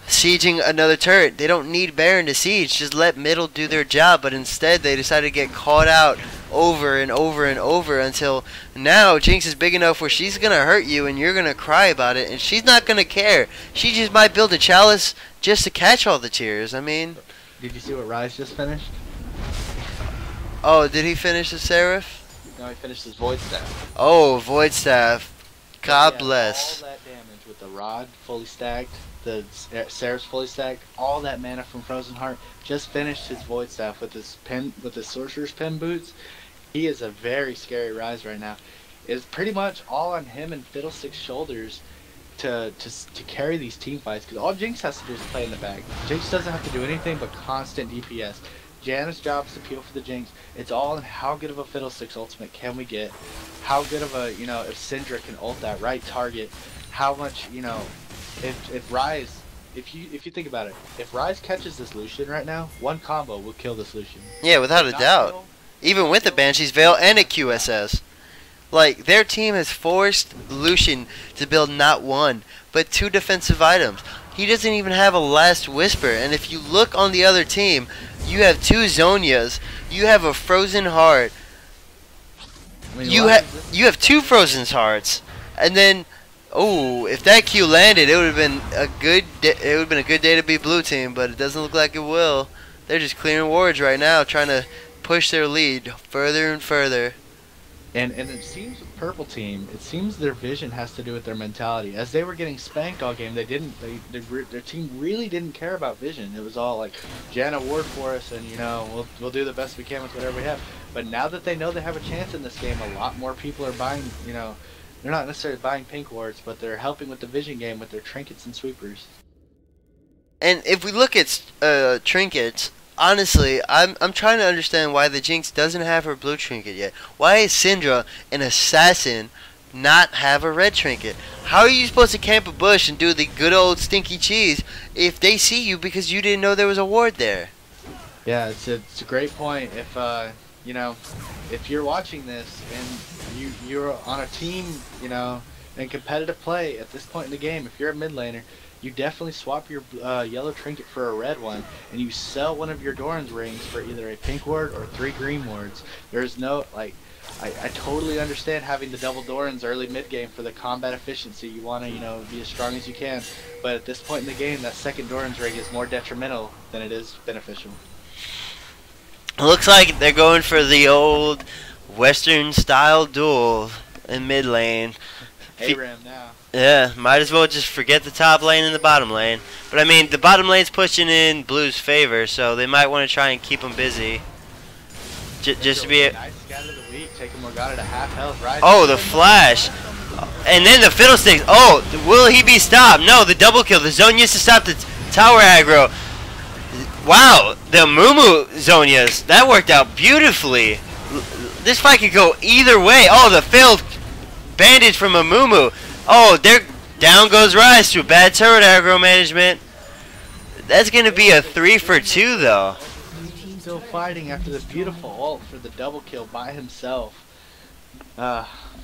sieging another turret. They don't need Baron to siege, just let middle do their job, but instead they decided to get caught out over and over and over until now Jinx is big enough where she's gonna hurt you and you're gonna cry about it, and she's not gonna care. She just might build a chalice just to catch all the tears. I mean, did you see what Rise just finished? Oh, did he finish the Seraph? No, he finished his Void Staff. Oh, Void Staff. God bless. All that damage with the rod fully stacked, the Seraph's fully stacked, all that mana from Frozen Heart. Just finished his Void Staff with his Sorcerer's Pen boots. He is a very scary Rise right now. It's pretty much all on him and Fiddlestick's shoulders to carry these team fights, because all Jinx has to do is play in the bag. Jinx doesn't have to do anything but constant DPS. Janna's job is to peel for the Jinx. It's all in how good of a Fiddlestick's ultimate can we get, how good of a, if Syndra can ult that right target, how much, if Rise, if you think about it, if Rise catches this Lucian right now, one combo will kill this Lucian. Yeah, without a doubt. Even with the Banshee's Veil and a QSS. Like, their team has forced Lucian to build not one, but 2 defensive items. He doesn't even have a Last Whisper, and if you look on the other team, you have 2 Zonias, you have a Frozen Heart, you have 2 Frozen Hearts, and then, oh, if that Q landed, it would have been a good day to be blue team, but it doesn't look like it will. They're just clearing wards right now, trying to push their lead further and further. And it seems with purple team, it seems their vision has to do with their mentality. As they were getting spanked all game, their team really didn't care about vision. It was all like, Janna ward for us, and we'll do the best we can with whatever we have. But now that they know they have a chance in this game, a lot more people are buying. They're not necessarily buying pink wards, but they're helping with the vision game with their trinkets and sweepers. And if we look at trinkets, honestly, I'm trying to understand why the Jinx doesn't have her blue trinket yet. Why is Syndra, an assassin, not have a red trinket? How are you supposed to camp a bush and do the good old stinky cheese if they see you because you didn't know there was a ward there? Yeah, it's a great point. If if you're watching this and you're on a team, in competitive play at this point in the game, if you're a mid laner, you definitely swap your yellow trinket for a red one, and you sell one of your Doran's rings for either a pink ward or 3 green wards. There's no, I totally understand having the double Doran's early mid game for the combat efficiency. You want to, be as strong as you can, but at this point in the game, that second Doran's ring is more detrimental than it is beneficial. It looks like they're going for the old Western style duel in mid lane. ARAM now. Yeah, might as well just forget the top lane and the bottom lane. But I mean, the bottom lane's pushing in Blue's favor, so they might want to try and keep them busy. Just to be nice scatter of the week, taking Morgana to half health, right? Oh, the flash. And then the Fiddlesticks. Oh, will he be stopped? No, the double kill. The zone used to stop the Tower aggro. Wow, the Mumu Zonias, that worked out beautifully. This fight could go either way. Oh, the failed bandage from a Mumu. Oh, there, down goes Rise to bad turret aggro management. That's going to be a 3 for 2 though. Still fighting after the beautiful ult for the double kill by himself.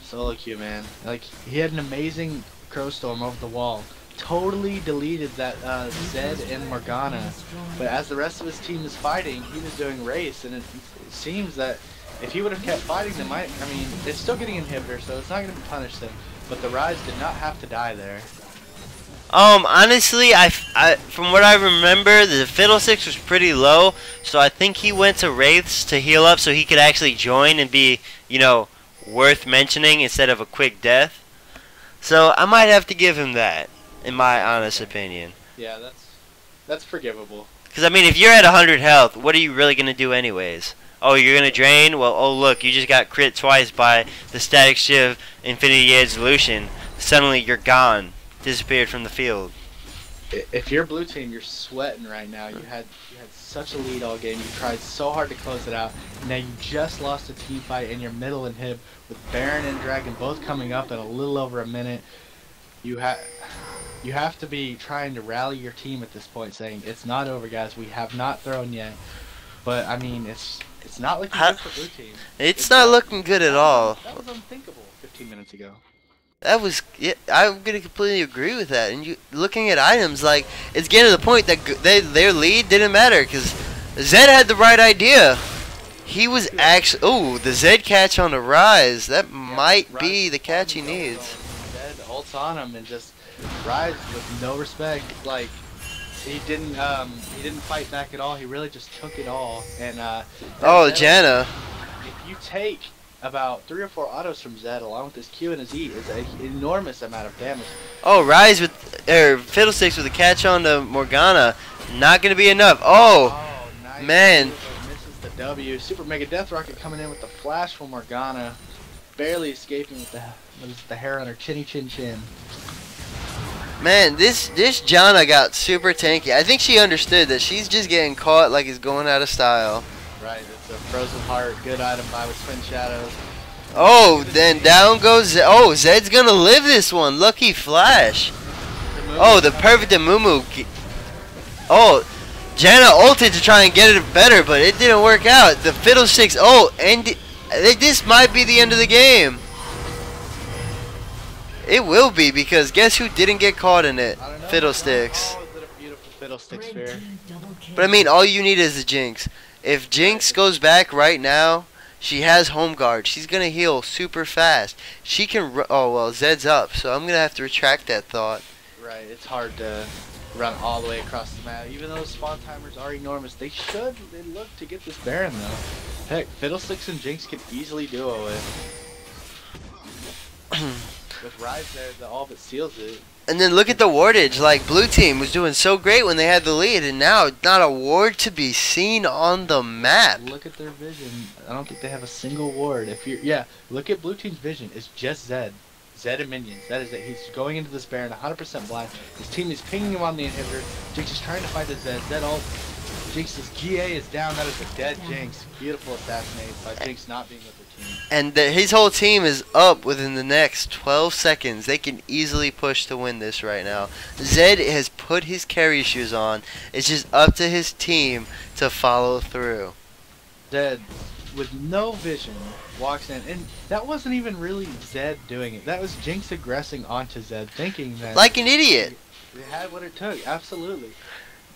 Solo queue, man. Like, he had an amazing Crow Storm over the wall. Totally deleted that Zed and Morgana, but as the rest of his team is fighting, he was doing Wraith, and it seems that if he would have kept fighting them, I mean, it's still getting inhibitor, so it's not going to punish them, but the Rise did not have to die there. Honestly, I from what I remember, the Fiddlesticks was pretty low, so I think he went to Wraiths to heal up so he could actually join and be, you know, worth mentioning instead of a quick death. So I might have to give him that, in my honest opinion. Yeah, that's forgivable. Because, I mean, if you're at 100 health, what are you really going to do anyways? Oh, you're going to drain? Well, oh, look, you just got crit twice by the Static Shiv Infinity Edge Solution. Suddenly, you're gone. Disappeared from the field. If you're blue team, you're sweating right now. You had such a lead all game. You tried so hard to close it out. Now you just lost a team fight in your middle inhib with Baron and Dragon both coming up in a little over a minute. You have to be trying to rally your team at this point, saying it's not over, guys. We have not thrown yet. But I mean, it's not looking good for blue team. It's not looking good at all. That was unthinkable 15 minutes ago. That was, yeah, I'm gonna completely agree with that. And you looking at items, like, it's getting to the point that their lead didn't matter because Zed had the right idea. He was actually, oh, the Zed catch on the Rise. That might be the catch he needs. Zed ults on him and just Rise with no respect. Like, he didn't fight back at all. He really just took it all. And oh, Janna. If you take about 3 or 4 autos from Zed along with his Q and his E, is an enormous amount of damage. Oh, Rise with Fiddlesticks with a catch on to Morgana, not gonna be enough. Oh, nice. Man. Misses the W. Super Mega Death Rocket coming in with the flash from Morgana, barely escaping with the hair on her chinny chin chin. Man, this Janna got super tanky. I think she understood that she's just getting caught like it's going out of style. Right, it's a Frozen Heart, good item by with Twin Shadows. Oh, then down goes Zed. Oh, Zed's gonna live this one. Lucky flash. Oh, the perfect Mumu. Oh, Janna ulted to try and get it better, but it didn't work out. The Fiddlesticks. Oh, and this might be the end of the game. It will be, because guess who didn't get caught in it? Fiddlesticks. Oh, is it a beautiful Fiddlestick sphere? But I mean, all you need is the Jinx. If Jinx goes back right now, she has home guard. She's gonna heal super fast. She can. Oh well, Zed's up, so I'm gonna have to retract that thought. Right, it's hard to run all the way across the map. Even though spawn timers are enormous, they look to get this Baron though. Heck, Fiddlesticks and Jinx could easily duo it. With Rise there, the all but seals it. And then look at the wardage. Like, blue team was doing so great when they had the lead, and now not a ward to be seen on the map. Look at their vision. I don't think they have a single ward. If you're, look at blue team's vision. It's just Zed. Zed and minions. That is it. He's going into this Baron 100% blind. His team is pinging him on the inhibitor. Jinx is trying to fight the Zed. Zed ult. Jinx's GA is down. That is a dead Jinx. Beautiful assassinate by Jinx not being with her team. And his whole team is up within the next 12 seconds. They can easily push to win this right now. Zed has put his carry shoes on. It's just up to his team to follow through. Zed, with no vision, walks in. And that wasn't even really Zed doing it. That was Jinx aggressing onto Zed, thinking that... Like an idiot. They had what it took. Absolutely.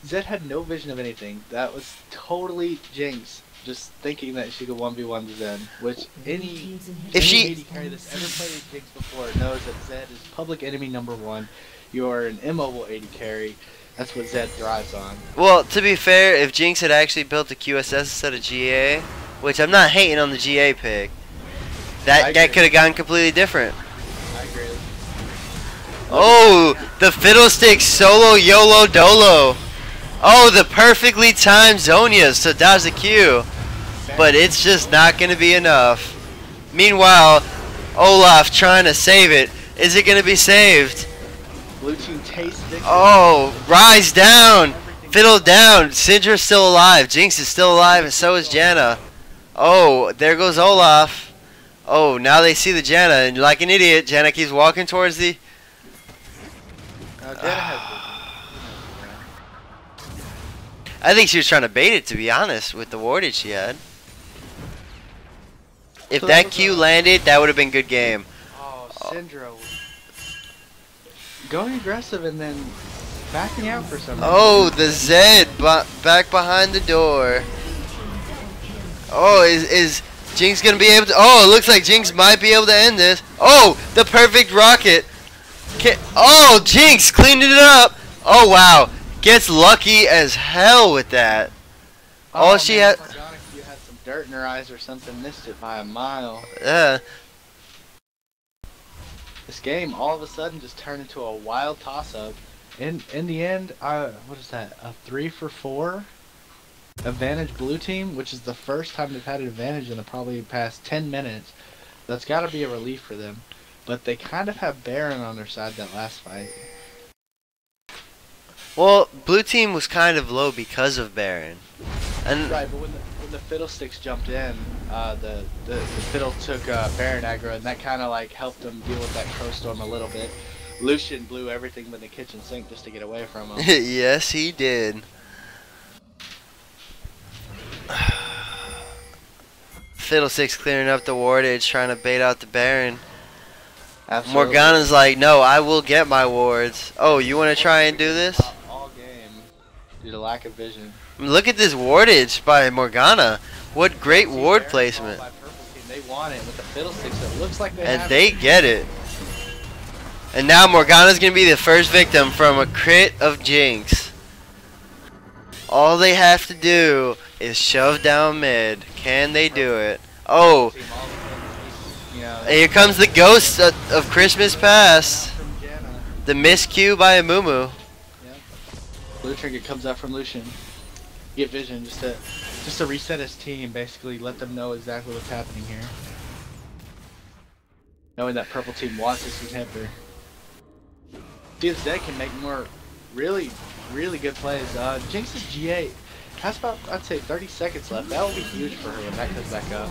Zed had no vision of anything. That was totally Jinx just thinking that she could 1v1 the Zed, which any AD carry that's ever played Jinx before knows that Zed is public enemy #1. You are an immobile AD carry. That's what Zed thrives on. Well, to be fair, if Jinx had actually built a QSS instead of GA, which I'm not hating on the GA pick, that could have gone completely different. I agree. Oh, the Fiddlestick solo YOLO Dolo. Oh, the perfectly timed Zonias to dodge the Q. But it's just not going to be enough. Meanwhile, Olaf trying to save it. Is it going to be saved? Blue team chase victory. Oh, rise down! Everything Fiddle down! Syndra's still alive. Jinx is still alive, and so is Janna. Oh, there goes Olaf. Oh, now they see the Janna, and like an idiot, Janna keeps walking towards the... Janna has I think she was trying to bait it, to be honest, with the wardage she had. If So that was Q a- landed, that would have been good game. Oh, Syndra going aggressive and then backing out for some reason. Oh, the Zed back behind the door. Oh, is Jinx gonna be able to? Oh, it looks like Jinx might be able to end this. Oh, the perfect rocket. Oh, Jinx cleaned it up. Oh wow, gets lucky as hell with that. All she man, had. Morgana, you had some dirt in her eyes or something, missed it by a mile. This game all of a sudden just turned into a wild toss-up. In the end, what is that? A 3-for-4 advantage blue team, which is the first time they've had an advantage in the probably past 10 minutes. That's got to be a relief for them. But they kind of have Baron on their side that last fight. Well, blue team was kind of low because of Baron. And Right, but when the Fiddlesticks jumped in, the Fiddle took Baron aggro, and that kind of like helped them deal with that Crow Storm a little bit. Lucian blew everything in the kitchen sink just to get away from him. yes, he did. Fiddlesticks clearing up the wardage, trying to bait out the Baron. Absolutely. Morgana's like, no, I will get my wards. Oh, you want to try and do this? All game due to lack of vision. Look at this wardage by Morgana. What great See, ward Baron placement. ball by Purple Team, they want it with the Fiddlesticks. It looks like they And have they it. get it. And now Morgana's going to be the first victim from a crit of Jinx. All they have to do is shove down mid. Can they do it? Oh, Team all of a sudden, you know, here comes the ghost of Christmas past. from Janna. The miscue by Amumu. Blue Trinket comes out from Lucian. Get vision just to reset his team, basically let them know exactly what's happening here. Knowing that purple team wants this inhibitor. See if Zed can make more really good plays. Jinx's G8 has about, I'd say, 30 seconds left. That will be huge for her when that comes back up.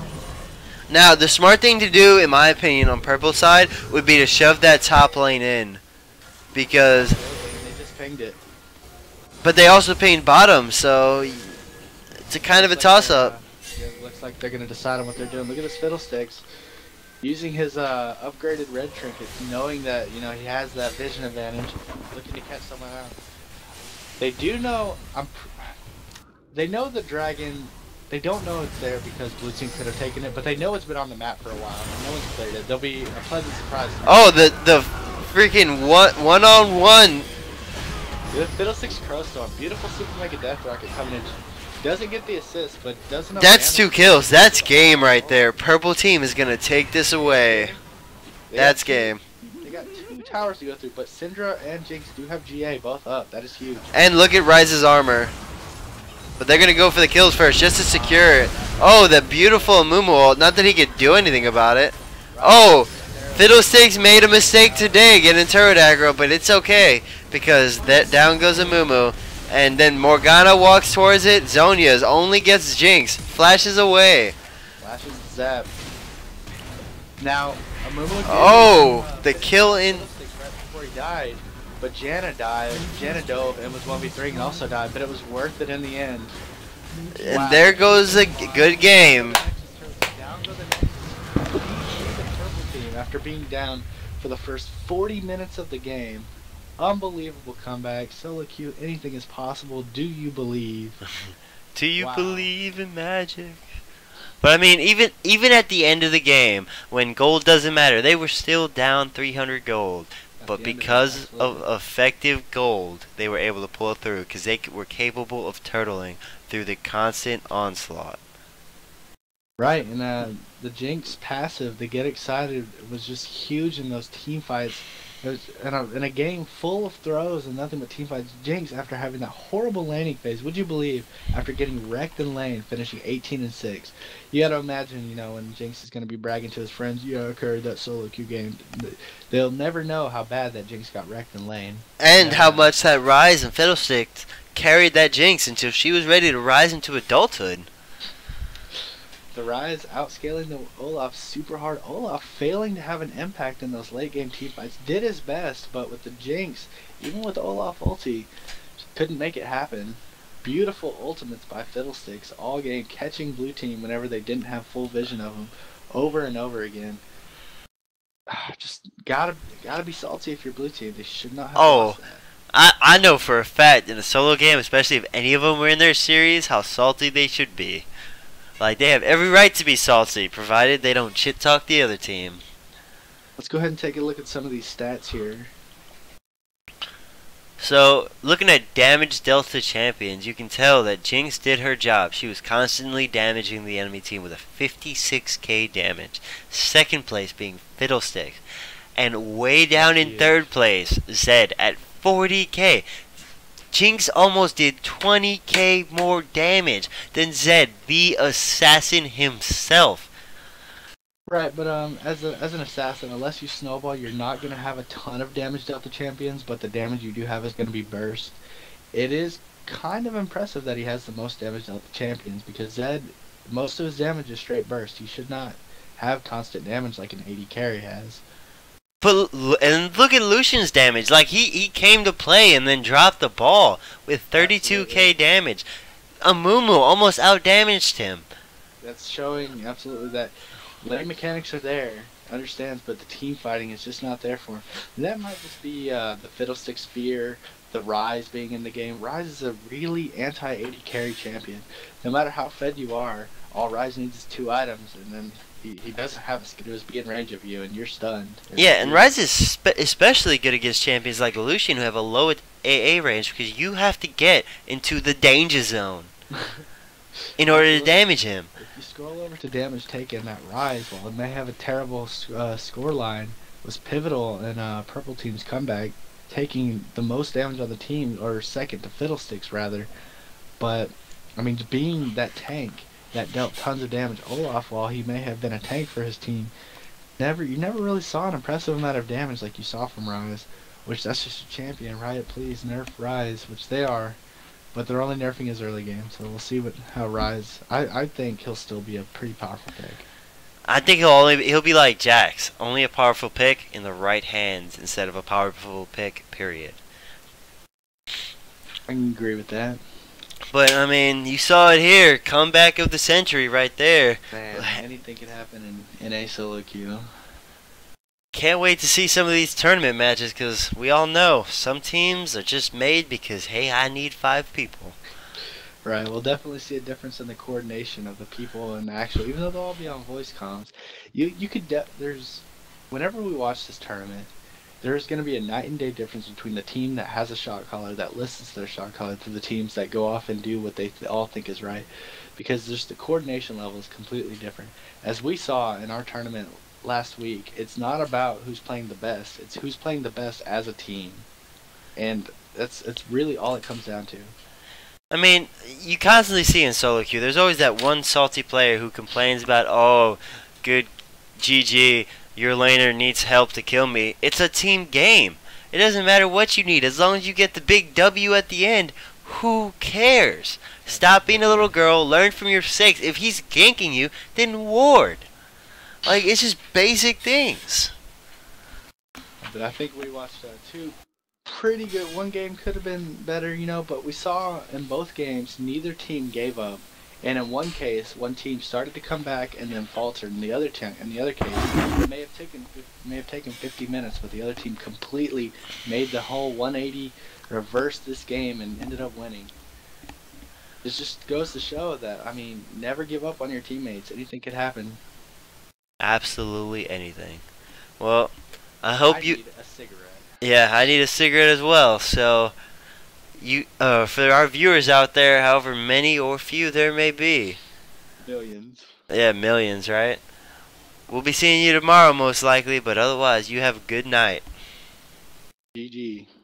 Now, the smart thing to do, in my opinion, on purple side, would be to shove that top lane in. Because, They just pinged it. but they also pinged bottom, so it's a kind of a toss-up. It looks like they're going to decide on what they're doing. Look at this Fiddlesticks. Using his upgraded red trinket, knowing that, you know, he has that vision advantage, looking to catch someone out. They do know, they know the dragon, they don't know it's there because blue team could have taken it, but they know it's been on the map for a while, and no one's cleared it. They'll be a pleasant surprise. Oh, the freaking one-on-one. The Fiddlesticks Crow Storm, beautiful Super Mega Death Rocket coming in. Doesn't get the assist, but doesn't know That's 2 damage. kills. That's game right there. Purple team is going to take this away. They That's got game. They got 2 towers to go through, but Syndra and Jinx do have GA both up. That is huge. And look at Rise's armor. But they're going to go for the kills first just to secure it. Oh, the beautiful Amumu ult. Not that he could do anything about it. Oh, Fiddlesticks made a mistake today getting turret aggro, but it's okay. Because that down goes Amumu. And then Morgana walks towards it. Zhonya's only gets Jinx. Flashes away. Flashes zap. Now, Amumu did Oh, the kill in... Fiddlesticks right before he died, but Janna died. Janna dove and was 1v3 and also died, but it was worth it in the end. And Wow. there goes a good game. Down go the Nexus. The purple team after being down for the first 40 minutes of the game. Unbelievable comeback. Solo Q, anything is possible. Do you believe? Do you Wow. believe in magic? But I mean, even at the end of the game, when gold doesn't matter, they were still down 300 gold. But the end of it, because of absolutely. effective gold, they were able to pull through because they were capable of turtling through the constant onslaught. Right, and the Jinx passive, the get excited, was just huge in those team fights. It was in a game full of throws and nothing but team fights. Jinx, after having that horrible laning phase, would you believe, after getting wrecked in lane, finishing 18-6, you got to imagine, when Jinx is going to be bragging to his friends, yeah, I carried that solo queue game. They'll never know how bad that Jinx got wrecked in lane. And how much that Rise and Fiddlesticks carried that Jinx until she was ready to rise into adulthood. The Rise outscaling the Olaf super hard. Olaf failing to have an impact in those late game team fights. Did his best, but with the Jinx, even with Olaf ulti, couldn't make it happen. Beautiful ultimates by Fiddlesticks all game, catching blue team whenever they didn't have full vision of them, over and over again. Just gotta be salty if you're blue team. They should not have lost that. I know for a fact in a solo game, especially if any of them were in their series, how salty they should be. Like, they have every right to be salty, provided they don't shit talk the other team. Let's go ahead and take a look at some of these stats here. So, looking at damage dealt to champions, you can tell that Jinx did her job. She was constantly damaging the enemy team with a 56k damage. Second place being Fiddlesticks. And way down in third place, Zed at 40k. Jinx almost did 20k more damage than Zed, the assassin himself. Right, but as an assassin, unless you snowball, you're not going to have a ton of damage dealt to champions, but the damage you do have is going to be burst. It is kind of impressive that he has the most damage dealt to champions, because Zed, most of his damage is straight burst. He should not have constant damage like an AD carry has. But and look at Lucian's damage. Like, he came to play and then dropped the ball with 32k damage. Amumu almost outdamaged him. That's showing absolutely that lane mechanics are there, understands, but the team fighting is just not there for him. And that might just be the Fiddlesticks fear, the Rise being in the game. Rise is a really anti-AD carry champion. No matter how fed you are, all Rise needs is 2 items, and then he doesn't have a Skidoo's be in range of you, and you're stunned. Yeah, and Rise is especially good against champions like Lucian who have a low AA range, because you have to get into the danger zone in order to damage him. If you scroll over to damage taken, that Rise, while it may have a terrible score line, was pivotal in Purple Team's comeback, taking the most damage on the team, or second to Fiddlesticks rather. But, I mean, being that tank that dealt tons of damage, Olaf, while he may have been a tank for his team, you never really saw an impressive amount of damage like you saw from Rise, which that's just a champion. Riot, please nerf Rise, which they are. But they're only nerfing his early game, so we'll see how Rise. I think he'll still be a pretty powerful pick. I think he'll be like Jax, only a powerful pick in the right hands instead of a powerful pick, period. I can agree with that. But I mean, you saw it here, comeback of the century right there. Man, anything could happen in a solo queue. Can't wait to see some of these tournament matches, because we all know some teams are just made because, hey, I need 5 people. Right, we'll definitely see a difference in the coordination of the people and even though they'll all be on voice comms, you could whenever we watch this tournament, there's going to be a night and day difference between the team that has a shot caller that listens to their shot caller to the teams that go off and do what they all think is right, because the coordination level is completely different. As we saw in our tournament last week, it's not about who's playing the best, it's who's playing the best as a team, and it's really all it comes down to. I mean, you constantly see in solo queue, there's always that one salty player who complains about, oh, good GG, your laner needs help to kill me. It's a team game. It doesn't matter what you need. As long as you get the big W at the end, who cares? Stop being a little girl, learn from your mistakes. If he's ganking you, then ward. Like, it's just basic things. But I think we watched 2 pretty good. One game could have been better, but we saw in both games neither team gave up. And in one case, one team started to come back and then faltered. In the other case, it may have taken 50 minutes, but the other team completely made the whole 180, reversed this game, and ended up winning. It just goes to show that, I mean, never give up on your teammates. Anything could happen. Absolutely anything. Well, I hope you. Need a cigarette. Yeah, I need a cigarette as well. So, for our viewers out there, however many or few there may be. Millions. Yeah, millions, right? We'll be seeing you tomorrow most likely, but otherwise, you have a good night. GG.